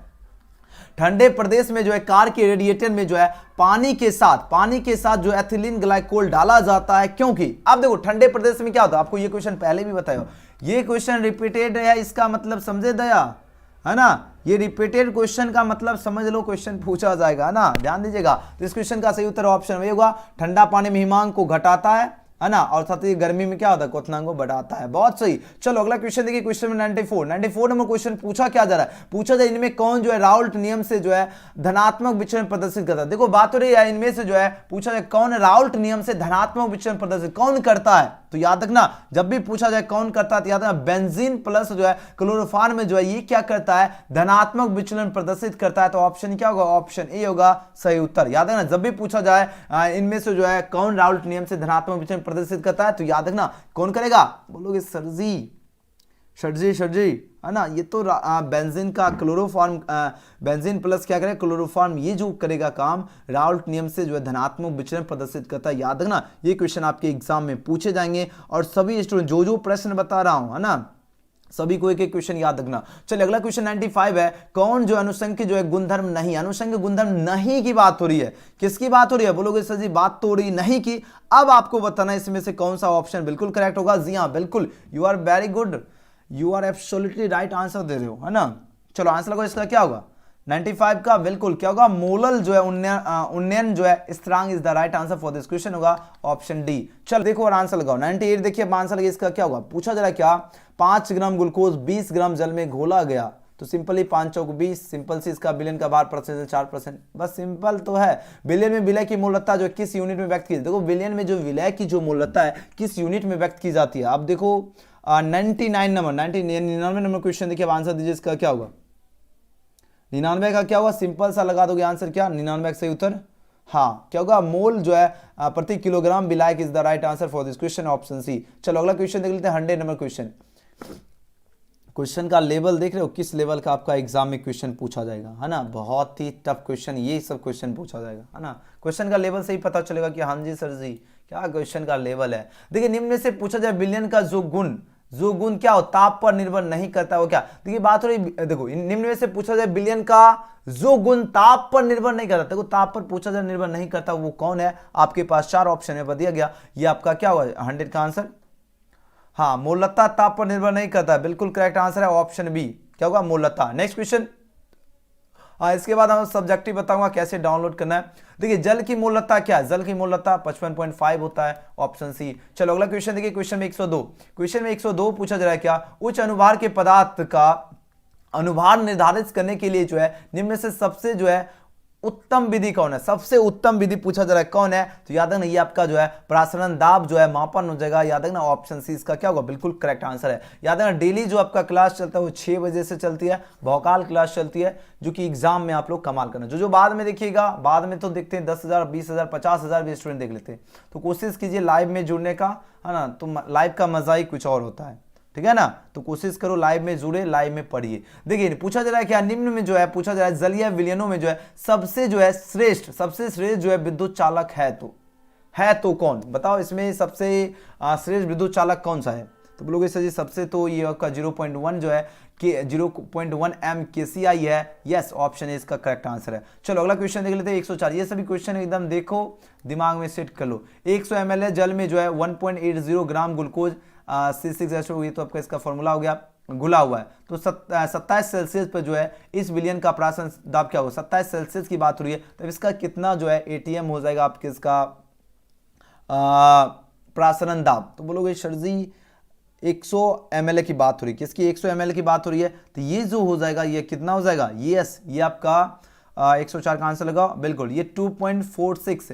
Speaker 1: ठंडे प्रदेश में जो है कार के रेडिएटर में जो है पानी के साथ जो एथिलीन ग्लाइकोल डाला जाता है, क्योंकि अब देखो ठंडे प्रदेश में क्या होता है, आपको ये क्वेश्चन पहले भी बताया, ये क्वेश्चन रिपीटेड है, इसका मतलब समझे दया है ना, ये रिपीटेड क्वेश्चन का मतलब समझ लो, क्वेश्चन पूछा जाएगा ना, ध्यान दीजिएगा। तो इस क्वेश्चन का सही उत्तर ऑप्शन वही होगा, ठंडा पानी में हिमांक को घटाता है ना, और साथ ही गर्मी में क्या होता है, क्वथनांक को बढ़ाता है। बहुत सही। चलो अगला क्वेश्चन देखिए, क्वेश्चन में 94 नंबर क्वेश्चन पूछा क्या जा रहा है, पूछा जाए इनमें कौन जो है राउल्ट नियम से जो है धनात्मक विचलन प्रदर्शित करता है। देखो बात हो रही है इनमें से जो है पूछा जाए कौन राउल्ट नियम से धनात्मक विचलन प्रदर्शित कौन करता है, तो याद रखना जब भी पूछा जाए कौन करता है तो याद रखना बेंजीन प्लस जो है क्लोरोफॉर्म में जो है ये क्या करता है, धनात्मक विचलन प्रदर्शित करता है। तो ऑप्शन क्या होगा, ऑप्शन ए होगा सही उत्तर। याद रखना जब भी पूछा जाए इनमें से जो है कौन राउल्ट नियम से धनात्मक विचलन प्रदर्शित करता है, तो याद रखना कौन करेगा, बोलोगे सरजी है ना, ये तो बेंजीन का क्लोरोफॉर्म, बेंजीन प्लस क्या करेगा क्लोरोफॉर्म, ये जो करेगा काम राउल्ट नियम से जो है धनात्मक विचलन प्रदर्शित करता है। याद रखना ये क्वेश्चन आपके एग्जाम में पूछे जाएंगे, और सभी स्टूडेंट जो प्रश्न बता रहा हूं है ना, सभी को एक एक क्वेश्चन याद रखना। चलिए अगला क्वेश्चन 95 है, कौन जो अनुषंगी जो है गुणधर्म नहीं, अनुषंगी गुणधर्म नहीं की बात हो रही है, किसकी बात हो रही है, बोलोगे सर जी बात तो हो रही नहीं की। अब आपको बताना इसमें से कौन सा ऑप्शन बिल्कुल करेक्ट होगा। जी हाँ बिल्कुल, you are very good, you are absolutely right answer दे रहे हो, है ना। चलो आंसर लगाओ, इसका क्या होगा 95 का बिल्कुल क्या होगा, मोलल जो है उन्नयन जो है स्थिरांक is the right answer for this question होगा ऑप्शन डी। चलो देखो और आंसर लगाओ 98 देखिए, अब आंसर लगे इसका क्या होगा, पूछा जरा क्या 5 ग्राम ग्लूकोज 20 ग्राम जल में घोला गया, तो सिंपली 5 चौक 20, सिंपल सी, इसका बिलियन का भार परसेंट 4%, बस सिंपल तो है। बिलियन में विलय की मूलता जो किस यूनिट में व्यक्त की, देखो बिलियन में जो विलय की जो मूलता है किस यूनिट में व्यक्त की जाती है। अब देखो 99 नंबर क्वेश्चन देखिए, अब आंसर दीजिए इसका क्या होगा, 99 का क्या होगा, सिंपल सा लगा दोगे आंसर क्या, 99 सही उत्तर। हाँ क्या होगा, मोल जो है प्रति किलोग्राम विलायक is the right answer for this question option C. चलो अगला क्वेश्चन देख लेते हैं 100 नंबर क्वेश्चन। क्वेश्चन का लेवल देख रहे हो, किस लेवल का आपका एग्जाम में क्वेश्चन पूछा जाएगा, है ना, बहुत ही टफ क्वेश्चन, ये सब क्वेश्चन पूछा जाएगा, है ना। क्वेश्चन का लेवल से ही पता चलेगा कि हाँ जी सर जी क्या क्वेश्चन का लेवल है। देखिए निम्न में से पूछा जाए बिलियन का जो गुण क्या हो, ताप पर निर्भर नहीं करता, वो क्या, देखिए बात हो रही, देखो निम्न में से पूछा जाए बिलियन का जो गुण ताप पर निर्भर नहीं करता, देखो ताप पर पूछा जाए निर्भर नहीं करता वो कौन है, आपके पास 4 ऑप्शन में दिया गया, ये आपका क्या होगा 100 का आंसर। हाँ मोलता ताप पर निर्भर नहीं करता, बिल्कुल करेक्ट आंसर है ऑप्शन बी, क्या होगा मोलता। नेक्स्ट क्वेश्चन इसके बाद हम सब्जेक्टिव बताऊंगा कैसे डाउनलोड करना है। देखिए जल की मूलता क्या है, जल की मूलता 55.5 होता है, ऑप्शन सी। चलो अगला क्वेश्चन देखिए, क्वेश्चन में 102, क्वेश्चन में 102 पूछा जा रहा है क्या, उच्च अनुभार के पदार्थ का अनुभार निर्धारित करने के लिए जो है निम्न में से सबसे जो है उत्तम विधि कौन है, सबसे उत्तम विधि पूछा जा रहा है कौन है, तो याद रखना ये आपका जो है प्रासरण दाब जो है मापन हो जाएगा। याद रखना ऑप्शन सी इसका क्या होगा, बिल्कुल करेक्ट आंसर है। याद रखना डेली जो आपका क्लास चलता है वो 6 बजे से चलती है, भौकाल क्लास चलती है, जो कि एग्जाम में आप लोग कमाल करना। जो बाद में देखिएगा, बाद में तो देखते हैं 10,000 20,000 50,000 भी स्टूडेंट देख लेते हैं, तो कोशिश कीजिए लाइव में जुड़ने का, है ना, तो लाइव का मजा ही कुछ और होता है, ठीक है ना। तो कोशिश करो लाइव में जुड़े, लाइव में पढ़िए। देखिए पूछा जा रहा है क्या, निम्न में जो है पूछा जा रहा है जलीय विलयनों में जो है सबसे जो है श्रेष्ठ, सबसे श्रेष्ठ जो है विद्युत चालक है तो कौन, बताओ इसमें सबसे श्रेष्ठ विद्युत चालक कौन सा है। तो बोलोगे सर जी सबसे तो ये आपका 0.1 जो है कि 0.1 एम KCI है। यस, ऑप्शन है इसका करेक्ट आंसर है। चलो अगला क्वेश्चन देख लेते हैं 104। ये सभी क्वेश्चन एकदम देखो, दिमाग में सेट कर लो। 100 ml जल में जो है 1.80 ग्राम ग्लूकोज C6H12, ये तो आपका इसका फॉर्मूला हो गया, घुला हुआ है। तो 27 सेल्सियस पर जो है इस विलयन का प्राशन दाब क्या होगा, 27 सेल्सियस की बात हो रही है, तो इसका कितना जो है ATM हो जाएगा आपके इसका प्रासरण दाब। तो बोलोगे सर जी 100 ml की बात हो रही है, किसकी 100 ml की बात हो रही है, तो ये जो हो जाएगा ये कितना हो जाएगा, यस ये आपका 104 का आंसर लगाओ, बिल्कुल ये 2.46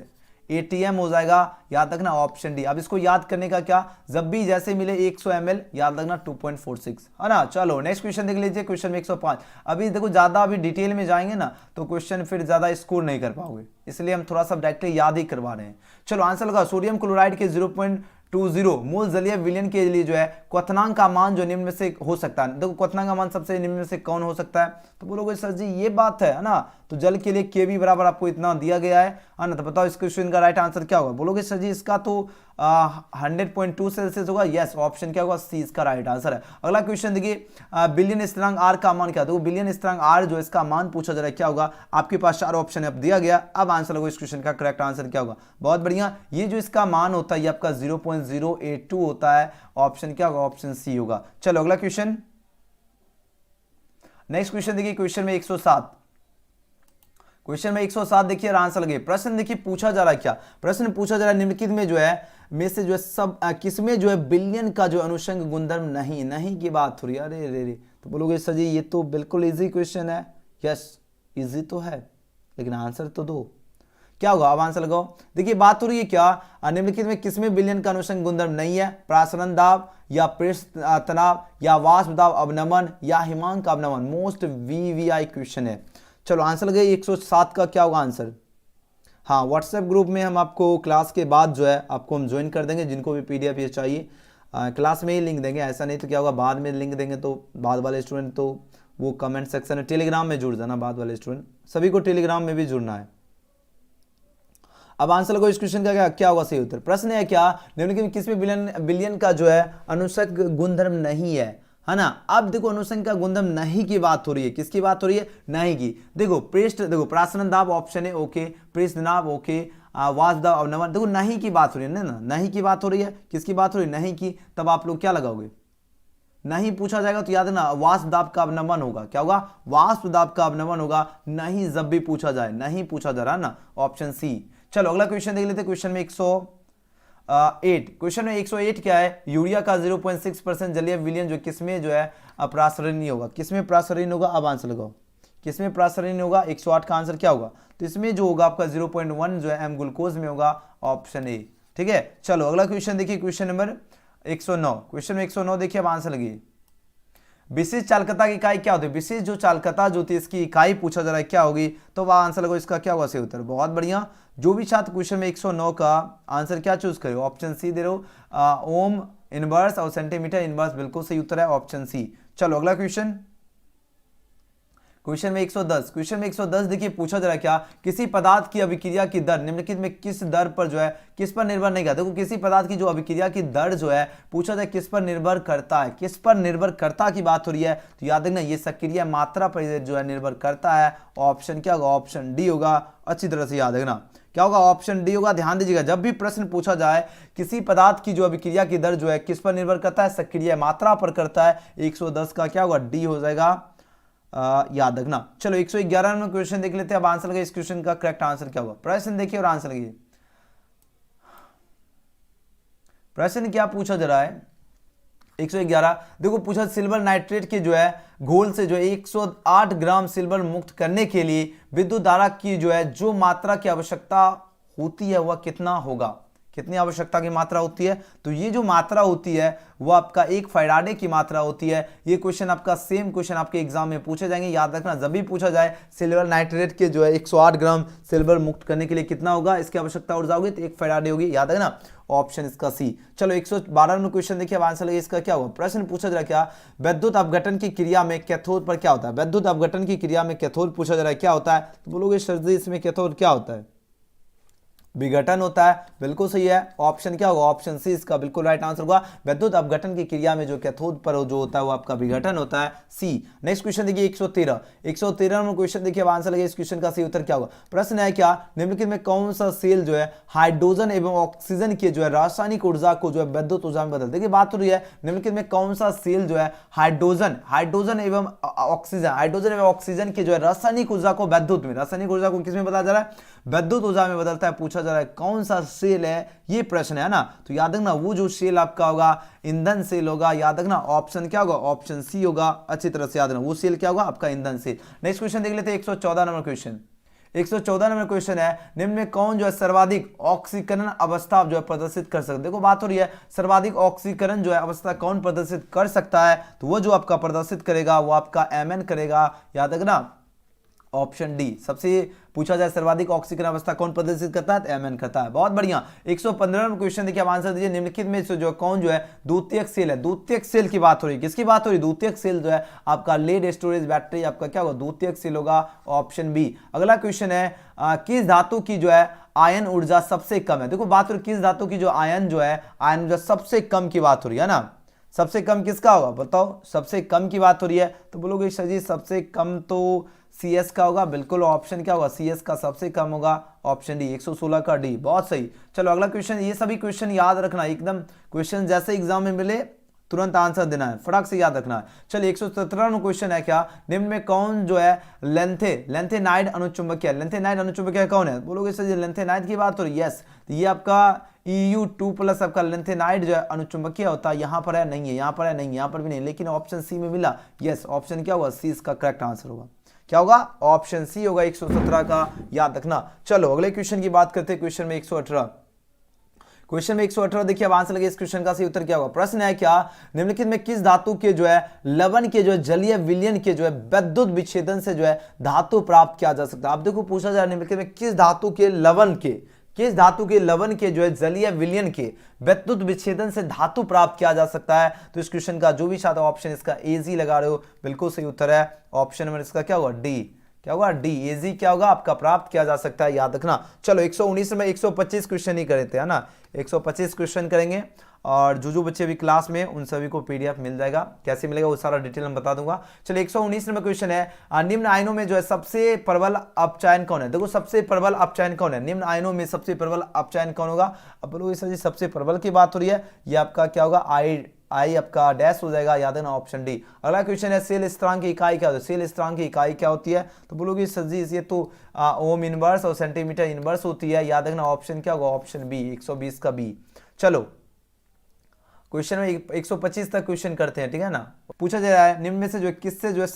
Speaker 1: ATM हो जाएगा। याद रखना ऑप्शन डी। अब इसको याद करने का क्या, जब भी जैसे मिले 100 ml याद रखना 2.46, है ना। चलो नेक्स्ट क्वेश्चन देख लीजिए, क्वेश्चन में 105। अभी देखो ज्यादा अभी डिटेल में जाएंगे ना तो क्वेश्चन फिर ज्यादा स्कोर नहीं कर पाओगे, इसलिए हम थोड़ा सा डायरेक्टली याद ही करवा रहे हैं। चलो आंसर लगा, सोडियम क्लोराइड के 0.20 मूल जलीय विलयन के लिए जो है क्वथनांक का मान जो निम्न में से हो सकता है। देखो क्वथनांक का मान सबसे निम्न में से कौन हो सकता है, तो बोलोगे सर जी ये बात है ना, तो जल के लिए Kb बराबर आपको इतना दिया गया है ना, तो बताओ इस क्वेश्चन का राइट आंसर क्या होगा। बोलोगे सर जी इसका तो 100.2 सेल्सियस होगा। यस, ऑप्शन क्या होगा, सी इसका राइट आंसर है। अगला क्वेश्चन देखिए, बिलियन स्थिरांक आर का मान क्या है, तो बिलियन स्थिरांक आर जो इसका मान पूछा जा रहा है क्या होगा। आपके पास 4 ऑप्शन है, अब दिया गया, अब आंसर लगो इस क्वेश्चन का करेक्ट आंसर क्या होगा। बहुत बढ़िया, ये जो इसका मान होता है ये आपका 0.082 होता है, ऑप्शन क्या होगा, ऑप्शन सी होगा। चलो अगला क्वेश्चन, नेक्स्ट क्वेश्चन देखिए, क्वेश्चन में 107, क्वेश्चन में 107 देखिए आंसर लगे। प्रश्न देखिए पूछा जा रहा है क्या, प्रश्न पूछा जा रहा है निम्नलिखित में जो है में से जो है सब किसमें जो है बिलियन का जो अनुषंग गुणधर्म नहीं की बात हो रही है। अरे रे रे, तो बोलोगे सर जी ये तो बिल्कुल इजी क्वेश्चन है। यस इजी तो है, लेकिन आंसर तो दो, क्या होगा, अब आंसर लगाओ। देखिए बात हो रही है क्या, निम्नलिखित में किसमें बिलियन का अनुषंग गुणधर्म नहीं है, प्रासरण दाब या पृष्ठ तनाव या वाष्प दाब अवनमन या हिमांक अवनमन। मोस्ट VVI क्वेश्चन है। चलो आंसर लगे 107 का क्या होगा आंसर। हाँ, व्हाट्सएप ग्रुप में हम आपको क्लास के बाद जो है आपको हम ज्वाइन कर देंगे, जिनको भी PDF ये चाहिए क्लास में ही लिंक देंगे, ऐसा नहीं तो क्या होगा बाद में लिंक देंगे तो बाद वाले स्टूडेंट तो वो कमेंट सेक्शन में टेलीग्राम में जुड़ जाना, बाद वाले स्टूडेंट सभी को टेलीग्राम में भी जुड़ना है। अब आंसर लगो इस क्वेश्चन का क्या होगा सही उत्तर। प्रश्न है क्या, निम्नलिखित किसमें बिलियन का जो है अनुषंग गुणधर्म नहीं है ना। अब देखो अनुषंग का गुणधर्म नहीं की बात हो रही है, किसकी बात हो रही है, नहीं की। देखो पृष्ठ, देखो प्रासरण दाब ऑप्शन है ओके, पृष्ठ दाब ओके, वाष्प दाब अवनमन, देखो नहीं की बात हो रही है ना, नहीं की बात हो रही है, किसकी बात हो रही है, नहीं की। तब आप लोग क्या लगाओगे, नहीं पूछा जाएगा तो याद है ना वाष्प दाब का अवनमन होगा, क्या होगा, वाष्प दाब का अवनमन होगा। नहीं जब भी पूछा जाए, नहीं पूछा जा रहा ना, ऑप्शन सी। चलो अगला क्वेश्चन देख लेते हैं, क्वेश्चन में 108, क्वेश्चन में 108 क्या है, यूरिया का 0.6% जलीय विलयन जो किसमें जो है प्रासरणीय होगा, किसमें प्रासरणीय होगा। अब आंसर लगाओ किसमें प्रासरणीय होगा, 108 का आंसर क्या होगा, तो इसमें जो होगा आपका 0.1 जो है एम ग्लूकोज में होगा, ऑप्शन ए। ठीक है, चलो अगला क्वेश्चन देखिए, क्वेश्चन नंबर 109, क्वेश्चन में 109 देखिए, अब आंसर लगिए। विशेष चालकता की इकाई क्या होती है, विशेष जो चालकता जो होती है इसकी इकाई पूछा जा रहा है क्या होगी, तो वह आंसर लगो इसका क्या होगा सही उत्तर। बहुत बढ़िया, जो भी छात्र क्वेश्चन में 109 का आंसर क्या चूज करे, ऑप्शन सी दे रहे हो, ओम इनवर्स और सेंटीमीटर इनवर्स, बिल्कुल सही उत्तर है ऑप्शन सी। चलो अगला क्वेश्चन, क्वेश्चन में 110, क्वेश्चन में 110 देखिए पूछा जा रहा है क्या, किसी पदार्थ की अभिक्रिया की दर निम्नलिखित में किस दर पर जो है किस पर निर्भर नहीं करता। देखो किसी पदार्थ की जो अभिक्रिया की दर जो है पूछा जाए किस पर निर्भर करता है, किस पर निर्भर करता की बात हो रही है, तो याद रखना ये सक्रिय मात्रा पर जो है निर्भर करता है। ऑप्शन क्या होगा, ऑप्शन डी होगा। अच्छी तरह से याद रखना क्या होगा, ऑप्शन डी होगा। ध्यान दीजिएगा जब भी प्रश्न पूछा जाए किसी पदार्थ की जो अभिक्रिया की दर जो है किस पर निर्भर करता है, सक्रिय मात्रा पर करता है, 110 का क्या होगा, डी हो जाएगा याद रखना। चलो 111 नंबर क्वेश्चन देख लेते हैं। अब आंसर लगे इस क्वेश्चन का करेक्ट आंसर क्या होगा। प्रश्न देखिए और आंसर लगिए। प्रश्न क्या पूछा जा रहा है 111। देखो पूछा सिल्वर नाइट्रेट के जो है घोल से जो है 108 ग्राम सिल्वर मुक्त करने के लिए विद्युत धारा की जो है जो मात्रा की आवश्यकता होती है वह कितना होगा। कितनी आवश्यकता की मात्रा होती है, तो ये जो मात्रा होती है वो आपका 1 फैराडे की मात्रा होती है। ये क्वेश्चन आपका सेम क्वेश्चन आपके एग्जाम में पूछे जाएंगे। याद रखना जब भी पूछा जाए सिल्वर नाइट्रेट के जो है 108 ग्राम सिल्वर मुक्त करने के लिए कितना होगा, इसकी आवश्यकता ऊर्जा होगी तो 1 फैराडे होगी। याद रखना ऑप्शन इसका सी। चलो 112 नंबर क्वेश्चन देखिए। अब आंसर लगे इसका क्या होगा। प्रश्न पूछा जा रहा है क्या विद्युत अपघटन की क्रिया में कैथोड पर क्या होता है। विद्युत अपघटन की क्रिया में कैथोड पूछा जा रहा है क्या होता है, तो बोलोगे सर जी इसमें कैथोड क्या होता है, विघटन होता है। बिल्कुल सही है। ऑप्शन क्या होगा, ऑप्शन सी इसका बिल्कुल राइट आंसर होगा। विद्युत अपघटन की क्रिया में जो कैथोड पर जो होता है वो आपका विघटन होता है, सी। नेक्स्ट क्वेश्चन देखिए 113 नंबर क्वेश्चन देखिए। अब आंसर लगे इस क्वेश्चन का सही उत्तर क्या होगा। प्रश्न है क्या निम्नलिखित में कौन सा सेल जो है हाइड्रोजन एवं ऑक्सीजन की जो है रासायनिक ऊर्जा को जो है विद्युत ऊर्जा में बदल। देखिए बात हो रही है निम्नलिखित में कौन सा सेल जो है हाइड्रोजन एवं ऑक्सीजन की जो है रासायनिक ऊर्जा को विद्युत में, रासायनिक ऊर्जा को किसमें बदला जा रहा है, विद्युत ऊर्जा में बदलता है। पूछा जा रहा है कौन सा सेल है, ये प्रश्न है ना। तो याद रखना वो जो सेल आपका होगा ईंधन सेल होगा। याद रखना ऑप्शन क्या होगा, ऑप्शन सी होगा। अच्छी तरह से याद रखना वो सेल क्या होगा, आपका ईंधन सेल। नेक्स्ट क्वेश्चन देख लेते हैं 114 नंबर क्वेश्चन। 114 नंबर क्वेश्चन है निम्न में कौन जो है सर्वाधिक ऑक्सीकरण अवस्था जो है प्रदर्शित कर सकता है। देखो बात हो रही है सर्वाधिक ऑक्सीकरण जो है अवस्था कौन प्रदर्शित कर सकता है, तो वो जो आपका प्रदर्शित करेगा वो आपका Mn करेगा। याद रखना ऑप्शन डी। सबसे पूछा जाए सर्वाधिक ऑक्सीकरण अवस्था कौन प्रदर्शित करता है, तो Mn करता है। बहुत बढ़िया। 115 में क्वेश्चन देखिए। अब आंसर दीजिए निम्नलिखित में से जो कौन जो है द्वितीयक सेल है। द्वितीयक सेल की बात हो रही है, किसकी बात हो रही है, द्वितीयक सेल जो है आपका लेड स्टोरेज बैटरी आपका क्या होगा, द्वितीयक सेल होगा, ऑप्शन बी। अगला क्वेश्चन है किस धातु की जो है आयन ऊर्जा सबसे कम है। देखो बात हो रही है किस धातु की जो आयन ऊर्जा सबसे कम की बात हो रही है ना। सबसे कम किसका होगा बताओ, सबसे कम की बात हो रही है तो बोलोगे सर जी सबसे कम तो CS का होगा। बिल्कुल ऑप्शन क्या होगा, CS का सबसे कम होगा, ऑप्शन डी 116 का डी। बहुत सही। चलो अगला क्वेश्चन। ये सभी क्वेश्चन याद रखना एकदम, क्वेश्चन जैसे एग्जाम में मिले तुरंत आंसर देना है, फटाक से याद रखना है। चलिए 117 क्वेश्चन है क्या निम्न में कौन जो है लेंथेनाइड अनुचुंबकीय। लेंथेनाइड अनुचुंबकीय कौन है, बोलोगे सर जी लेंथेनाइड की बात हो रही है। यस, ये आपका EU2+ आपका लेंथेनाइड जो है अनुचुंबकीय होता है। यहाँ पर है नहीं है, यहाँ पर है नहीं, यहाँ पर भी नहीं, लेकिन ऑप्शन सी में मिला। यस, ऑप्शन क्या होगा, सी इसका करेक्ट आंसर होगा। क्या होगा, ऑप्शन सी होगा 117 का, याद रखना। चलो अगले क्वेश्चन की बात करते हैं। क्वेश्चन में 118 देखिए। अब आंसर लगे इस क्वेश्चन का सही उत्तर क्या होगा। प्रश्न है क्या निम्नलिखित में किस धातु के जो है लवण के जो है जलीय विलयन के जो है विद्युत विच्छेदन से जो है धातु प्राप्त किया जा सकता है। आप देखो पूछा जा रहा है निम्नलिखित में किस धातु के लवण के जो है जलीय विलयन के विद्युत विच्छेदन से धातु प्राप्त किया जा सकता है। तो इस क्वेश्चन का जो भी छात्र ऑप्शन इसका एजी लगा रहे हो बिल्कुल सही उत्तर है। ऑप्शन नंबर इसका क्या होगा, डी। क्या होगा, डी। एजी क्या होगा आपका, प्राप्त किया जा सकता है, याद रखना। चलो 119 में 125 क्वेश्चन ही करे थे, है ना। 125 क्वेश्चन करेंगे और जो बच्चे भी क्लास में उन सभी को PDF मिल जाएगा। कैसे मिलेगा वो सारा डिटेल हम बता दूंगा। चलिए 119 नंबर क्वेश्चन है निम्न आयनों में जो है सबसे प्रबल अपचयन कौन है। देखो सबसे प्रबल अपचयन कौन है, निम्न आयनों में सबसे प्रबल अपचयन कौन होगा। अब बोलो सर जी सबसे प्रबल की बात हो रही है, ये आपका क्या होगा, आई आपका डैश हो जाएगा, याद रखना ऑप्शन डी। अगला क्वेश्चन है सेल स्थिरांक की इकाई क्या होती है। सेल स्थिरांक की इकाई क्या होती है, तो बोलोगे सर जी ये तो ओम इनवर्स और सेंटीमीटर इनवर्स होती है, याद रखना ऑप्शन क्या होगा, ऑप्शन बी 120 का बी। चलो क्वेश्चन में 125 तक क्वेश्चन करते हैं, ठीक है ना। पूछा जा रहा है निम्न में से जो किससे जो है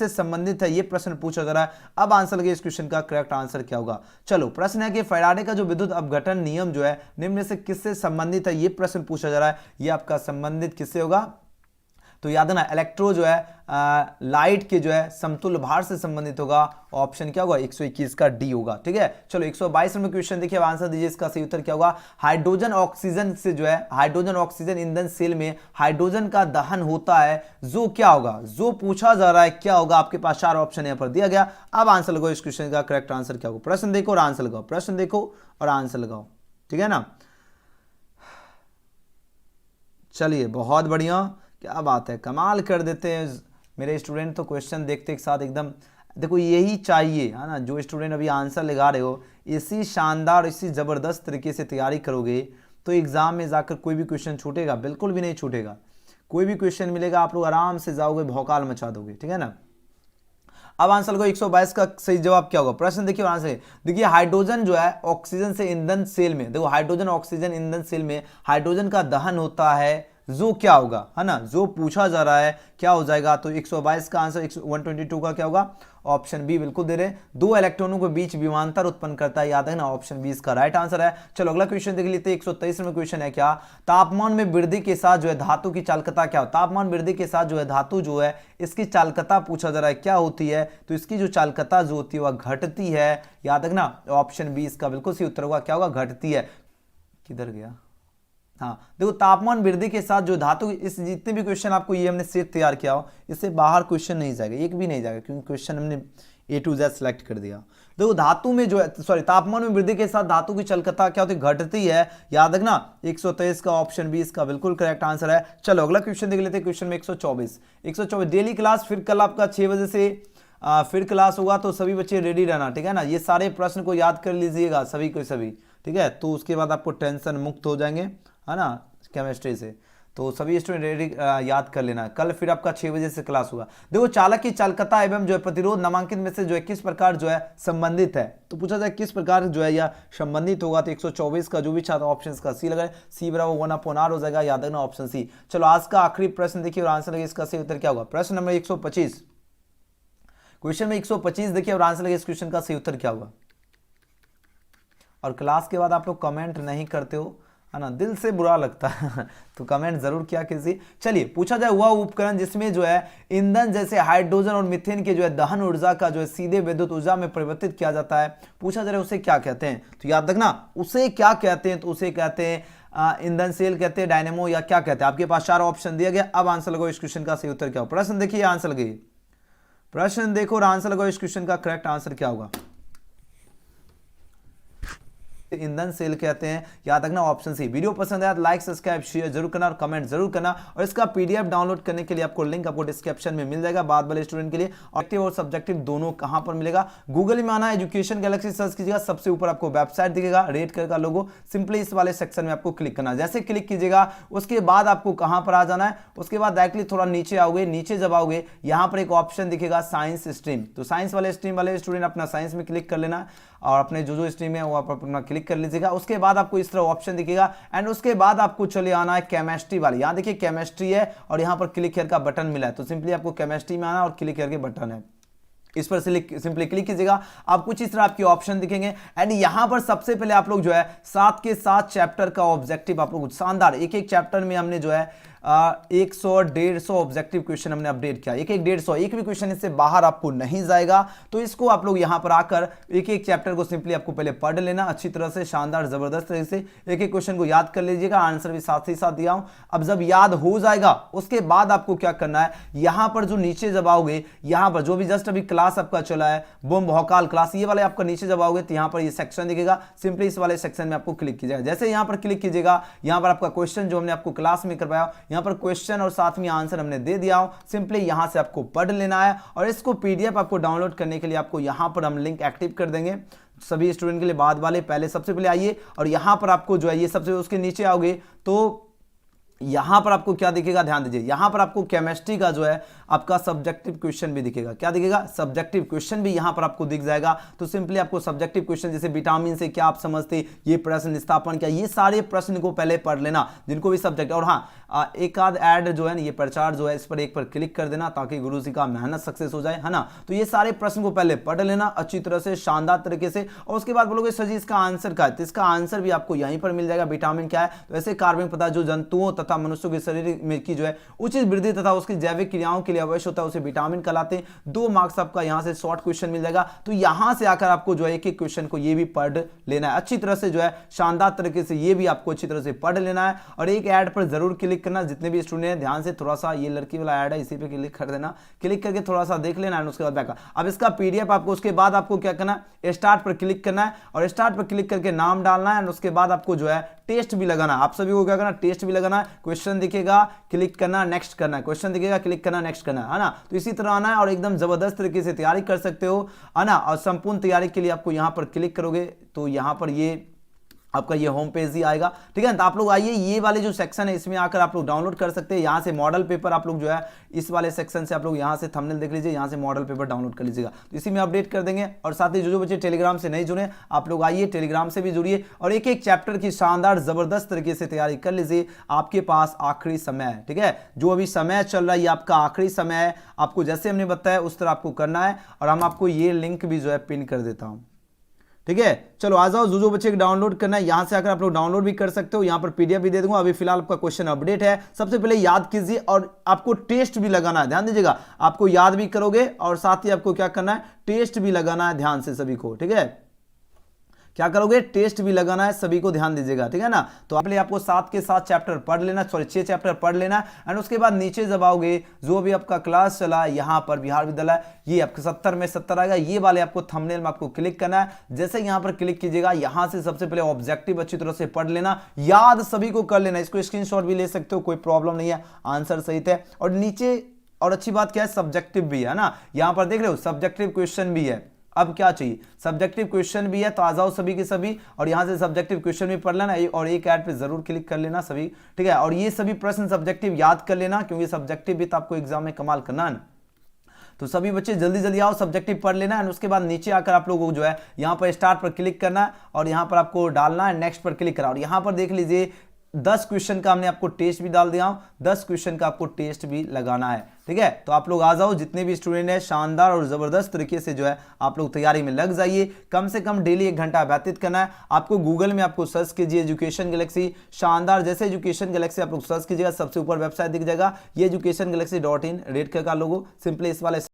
Speaker 1: संबंधित है ये प्रश्न पूछा जा रहा है। अब आंसर लगे इस क्वेश्चन का करेक्ट आंसर क्या होगा। चलो प्रश्न है कि फैराडे का जो विद्युत अपघटन नियम जो है निम्न में से किससे संबंधित है ये प्रश्न पूछा जा रहा है। ये आपका संबंधित किससे होगा, तो याद ना इलेक्ट्रो जो है लाइट के जो है समतुल्य भार से संबंधित होगा। ऑप्शन क्या होगा, 121 का डी होगा, ठीक है। चलो 122 नंबर क्वेश्चन देखिए। अब आंसर दीजिए इसका सही उत्तर क्या होगा। हाइड्रोजन ऑक्सीजन ईंधन सेल में हाइड्रोजन का दहन होता है जो क्या होगा, जो पूछा जा रहा है क्या होगा। आपके पास 4 ऑप्शन यहाँ पर दिया गया। अब आंसर लगाओ इस क्वेश्चन का करेक्ट आंसर क्या होगा। प्रश्न देखो और आंसर लगाओ, प्रश्न देखो और आंसर लगाओ, ठीक है ना। चलिए बहुत बढ़िया, क्या बात है, कमाल कर देते हैं मेरे स्टूडेंट तो। क्वेश्चन देखते एक साथ एकदम, देखो यही चाहिए, है ना। जो स्टूडेंट अभी आंसर लगा रहे हो इसी शानदार इसी ज़बरदस्त तरीके से तैयारी करोगे तो एग्जाम में जाकर कोई भी क्वेश्चन छूटेगा, बिल्कुल भी नहीं छूटेगा। कोई भी क्वेश्चन मिलेगा आप लोग आराम से जाओगे, भौकाल मचा दोगे, ठीक है ना। अब आंसर को 122 का सही जवाब क्या होगा। प्रश्न देखिए आंसर देखिए, हाइड्रोजन जो है ऑक्सीजन से ईंधन सेल में, देखो हाइड्रोजन ऑक्सीजन ईंधन सेल में हाइड्रोजन का दहन होता है, जो क्या होगा, है ना, जो पूछा जा रहा है क्या हो जाएगा। तो 122 का आंसर 122 का क्या होगा, ऑप्शन बी बिल्कुल दे रहे, दो इलेक्ट्रॉनों के बीच विमानतर उत्पन्न करता है, याद है ना, ऑप्शन बी इसका राइट आंसर है। चलो अगला क्वेश्चन देख लेते हैं। 123वां क्वेश्चन है क्या, तापमान में वृद्धि के साथ जो है धातु की चालकता क्या हो। तापमान वृद्धि के साथ जो है धातु जो है इसकी चालकता पूछा जा रहा है क्या होती है। तो इसकी जो चालकता जो होती है वह घटती है, याद रखना, ऑप्शन बी इसका बिल्कुल सही उत्तर होगा, क्या होगा, घटती है। किधर गया, हाँ देखो, तापमान वृद्धि के साथ जो धातु, इस जितने भी क्वेश्चन आपको ये हमने सेट तैयार किया हो, इससे बाहर क्वेश्चन नहीं जाएगा, एक भी नहीं जाएगा, क्योंकि क्वेश्चन हमने A to Z सेलेक्ट कर दिया। देखो धातु में जो है, सॉरी, तापमान में वृद्धि के साथ धातु की चालकता क्या होती है, घटती है, याद रखना। 123 का ऑप्शन बी इसका बिल्कुल करेक्ट आंसर है। चलो अगला क्वेश्चन देख लेते हैं। क्वेश्चन में 124 डेली क्लास, फिर कल आपका 6 बजे से फिर क्लास होगा, तो सभी बच्चे रेडी रहना, ठीक है ना। ये सारे प्रश्न को याद कर लीजिएगा सभी को सभी, ठीक है, तो उसके बाद आपको टेंशन मुक्त हो जाएंगे, है ना, केमिस्ट्री से। तो सभी स्टूडेंट रेडी याद कर लेना, कल फिर आपका 6 बजे से क्लास होगा। देखो चालक की चालकता एवं जो है प्रतिरोध नामांकित में से जो है किस प्रकार जो है संबंधित है। तो पूछा जाए किस प्रकार जो है यह संबंधित होगा, तो 124 का जो भी छात्र ऑप्शन का सी लगाए, सी बराबर 1/r हो जाएगा, याद रखना ऑप्शन सी। चलो आज का आखिरी प्रश्न देखिए और आंसर लगे इसका सही उत्तर क्या होगा। प्रश्न नंबर 125, क्वेश्चन में 125 देखिए और आंसर लगे इस क्वेश्चन का सही उत्तर क्या होगा। और क्लास के बाद आप लोग कमेंट नहीं करते हो, है ना, दिल से बुरा लगता है तो कमेंट जरूर किया कीजिए। चलिए पूछा जाए वह उपकरण जिसमें जो है ईंधन जैसे हाइड्रोजन और मीथेन के जो है दहन ऊर्जा का जो है सीधे विद्युत ऊर्जा में परिवर्तित किया जाता है, पूछा जा रहा है उसे क्या कहते हैं। तो याद रखना उसे क्या कहते हैं, तो उसे कहते हैं ईंधन सेल कहते हैं, डायनेमो, या क्या कहते हैं। आपके पास 4 ऑप्शन दिया गया। अब आंसर लगाओ इस क्वेश्चन का सही उत्तर क्या हो। प्रश्न देखिए, आंसर लगाइए, प्रश्न देखो और आंसर लगाओ इस क्वेश्चन का करेक्ट आंसर क्या होगा। ईंधन सेल कहते हैं, याद रखना ऑप्शन सी। वीडियो पसंद आया तो लाइक सब्सक्राइब शेयर जरूर करना और कमेंट जरूर करना। और इसका पीडीएफ डाउनलोड करने के लिए आपको लिंक आपको डिस्क्रिप्शन में मिल जाएगा बाद वाले स्टूडेंट के लिए। ऑब्जेक्टिव और सब्जेक्टिव दोनों कहां पर मिलेगा, गूगल में आना, एजुकेशन गैलेक्सी सर्च कीजिएगा, सबसे ऊपर आपको वेबसाइट दिखेगा, रेड कलर का लोगो, सिंपली इस वाले सेक्शन में आपको क्लिक करना। जैसे क्लिक कीजिएगा उसके बाद आपको कहां पर आ जाना है, उसके बाद डायरेक्टली थोड़ा नीचे आओगे, नीचे जब आओगे यहां पर एक ऑप्शन दिखेगा साइंस स्ट्रीम। तो साइंस वाले स्ट्रीम वाले स्टूडेंट अपना साइंस में क्लिक कर लेना और अपने जो स्ट्रीम है वो आप अपना क्लिक कर लीजिएगा। उसके बाद आपको इस तरह ऑप्शन दिखेगा एंड उसके बाद आपको चले आना है केमिस्ट्री वाली। यहां देखिए केमिस्ट्री है और यहां पर क्लिक हियर का बटन मिला है, तो सिंपली आपको केमिस्ट्री में आना और क्लिक हियर के बटन है, इस पर सिंपली क्लिक कीजिएगा। आप कुछ इस तरह आपके ऑप्शन दिखेंगे एंड यहां पर सबसे पहले आप लोग जो है 7 के 7 चैप्टर का ऑब्जेक्टिव आप लोग शानदार, एक एक चैप्टर में हमने जो है 100-150 ऑब्जेक्टिव क्वेश्चन हमने अपडेट किया, एक 150, एक भी क्वेश्चन इससे बाहर आपको नहीं जाएगा। तो इसको आप लोग यहां पर आकर एक एक चैप्टर को सिंपली आपको पहले पढ़ लेना अच्छी तरह से, शानदार जबरदस्त तरह से एक एक क्वेश्चन को याद कर लीजिएगा, आंसर भी साथ ही साथ दिया हूं। अब जब याद हो जाएगा उसके बाद आपको क्या करना है, यहां पर जो नीचे जब आओगे, यहां पर जो भी जस्ट अभी क्लास आपका चला है बूम भौकाल क्लास, ये वाले आपका नीचे जब आओगे तो यहां पर ये सेक्शन दिखेगा, सिंपली इस वाले सेक्शन में आपको क्लिक कीजिएगा। जैसे यहां पर क्लिक कीजिएगा, यहां पर आपका क्वेश्चन जो हमने आपको क्लास में करवाया, यहां पर क्वेश्चन और साथ में आंसर हमने दे दिया हो, सिंपली यहां से आपको पढ़ लेना है। और इसको पीडीएफ आपको डाउनलोड करने के लिए आपको यहां पर हम लिंक एक्टिव कर देंगे सभी स्टूडेंट के लिए, बाद वाले पहले सबसे पहले आइए और यहां पर आपको जो है ये सबसे उसके नीचे आओगे तो यहां पर आपको क्या दिखेगा, ध्यान दीजिए, यहां पर आपको केमिस्ट्री का जो है आपका सब्जेक्टिव क्वेश्चन भी दिखेगा। क्या दिखेगा, सब्जेक्टिव क्वेश्चन भी यहां पर आपको दिख जाएगा। तो सिंपली आपको सब्जेक्टिव क्वेश्चन जैसे विटामिन से क्या आप समझते, ये प्रश्न निस्तापन क्या, ये सारे प्रश्न को पहले पढ़ लेना जिनको भी सब्जेक्ट। और हाँ, एक आध ऐड जो है ना, ये प्रचार जो है इस पर एक पर क्लिक कर देना ताकि गुरु जी का मेहनत सक्सेस हो जाए, है ना। तो ये सारे प्रश्न को पहले पढ़ लेना अच्छी तरह से, शानदार तरीके से। और उसके बाद बोलोगे सर जी इसका आंसर क्या है, तो इसका आंसर भी आपको यहीं पर मिल जाएगा। विटामिन क्या है, तो ऐसे कार्बनिक पदार्थ जो जंतुओं तथा मनुष्यों के शरीर में की जो है उचित वृद्धि तथा उसकी जैविक क्रियाओं के लिए आवश्यक होता है उसे विटामिन कहलाते हैं। 2 मार्क्स आपका यहां से शॉर्ट क्वेश्चन मिल जाएगा। तो यहां से आकर आपको जो है एक एक क्वेश्चन को ये भी पढ़ लेना है अच्छी तरह से, जो है शानदार तरीके से ये भी आपको अच्छी तरह से पढ़ लेना है। और एक ऐड पर जरूर क्लिक करना, जितने भी स्टूडेंट हैं ध्यान से, थोड़ा सा ये लड़की वाला ऐड है इसी पे क्लिक कर देना, क्लिक करके थोड़ा सा देख लेना है उसके बाद बैक। अब इसका पीडीएफ आपको उसके बाद आपको क्या करना है, स्टार्ट पर क्लिक करना है और स्टार्ट पर क्लिक करके नाम डालना है। उसके बाद आपको जो है टेस्ट भी लगाना है, आप सभी को क्या करना, टेस्ट भी लगाना है। क्वेश्चन दिखेगा क्लिक करना, नेक्स्ट करना है, क्वेश्चन दिखेगा क्लिक करना, नेक्स्ट करना है ना। तो इसी तरह आना है और एकदम जबरदस्त तरीके से तैयारी कर सकते हो, है ना। और संपूर्ण तैयारी के लिए आपको यहां पर क्लिक करोगे तो यहां पर ये आपका ये होम पेज ही आएगा, ठीक है। तो आप लोग आइए, ये वाले जो सेक्शन है इसमें आकर आप लोग डाउनलोड कर सकते हैं। यहाँ से मॉडल पेपर आप लोग जो है इस वाले सेक्शन से आप लोग यहाँ से थंबनेल देख लीजिए, यहाँ से मॉडल पेपर डाउनलोड कर लीजिएगा, तो इसी में अपडेट कर देंगे। और साथ ही जो बच्चे टेलीग्राम से नहीं जुड़े, आप लोग आइए टेलीग्राम से भी जुड़िए और एक एक चैप्टर की शानदार जबरदस्त तरीके से तैयारी कर लीजिए। आपके पास आखिरी समय है, ठीक है, जो अभी समय चल रहा है ये आपका आखिरी समय है। आपको जैसे हमने बताया उस तरह आपको करना है, और हम आपको ये लिंक भी जो है पिन कर देता हूँ, ठीक है। चलो आ जाओ, जो बच्चे को डाउनलोड करना है यहां से आकर आप लोग डाउनलोड भी कर सकते हो। यहां पर पीडीएफ भी दे दूंगा। अभी फिलहाल आपका क्वेश्चन अपडेट है, सबसे पहले याद कीजिए और आपको टेस्ट भी लगाना है, ध्यान दीजिएगा। आपको याद भी करोगे और साथ ही आपको क्या करना है, टेस्ट भी लगाना है, ध्यान से सभी को, ठीक है। क्या करोगे, टेस्ट भी लगाना है, सभी को ध्यान दीजिएगा, ठीक है ना। तो पहले आपको 7 के 7 चैप्टर पढ़ लेना, सॉरी 6 चैप्टर पढ़ लेना, एंड उसके बाद नीचे जब आओगे जो भी आपका क्लास चला यहाँ पर बिहार विद्यालय, ये आपके 70 में 70 आएगा, ये वाले आपको थंबनेल में आपको क्लिक करना है। जैसे यहाँ पर क्लिक कीजिएगा, यहाँ से सबसे पहले ऑब्जेक्टिव अच्छी तरह से पढ़ लेना, याद सभी को कर लेना। इसको स्क्रीनशॉट भी ले सकते हो, कोई प्रॉब्लम नहीं है, आंसर सही है। और नीचे और अच्छी बात क्या है, सब्जेक्टिव भी है ना, यहाँ पर देख रहे हो सब्जेक्टिव क्वेश्चन भी है। अब क्या चाहिए, सब्जेक्टिव क्वेश्चन भी है, तो आ जाओ सभी के सभी और यहां से सब्जेक्टिव क्वेश्चन भी पढ़ लेना और एक ऐड पे जरूर क्लिक कर लेना सभी, ठीक है। और ये सभी प्रश्न सब्जेक्टिव याद कर लेना, क्योंकि सब्जेक्टिव भी तो आपको एग्जाम में कमाल करना है ना। तो सभी बच्चे जल्दी जल्दी आओ, सब्जेक्टिव पढ़ लेना है। उसके बाद नीचे आकर आप लोगों को जो है यहाँ पर स्टार्ट पर क्लिक करना है और यहाँ पर आपको डालना है नेक्स्ट पर क्लिक करा। और यहाँ पर देख लीजिए 10 क्वेश्चन का हमने आपको टेस्ट भी डाल दिया, 10 क्वेश्चन का आपको टेस्ट भी लगाना है, ठीक है। तो आप लोग आ जाओ, जितने भी स्टूडेंट हैं, शानदार और जबरदस्त तरीके से जो है आप लोग तैयारी में लग जाइए। कम से कम डेली 1 घंटा व्यतीत करना है। आपको गूगल में आपको सर्च कीजिए एजुकेशन गैलेक्सी, शानदार, जैसे एजुकेशन गैलेक्सी आप लोग सर्च कीजिएगा सबसे ऊपर वेबसाइट दिख जाएगा, ये educationgalaxy.in, रेड कलर का लोगो, सिंपली इस वाले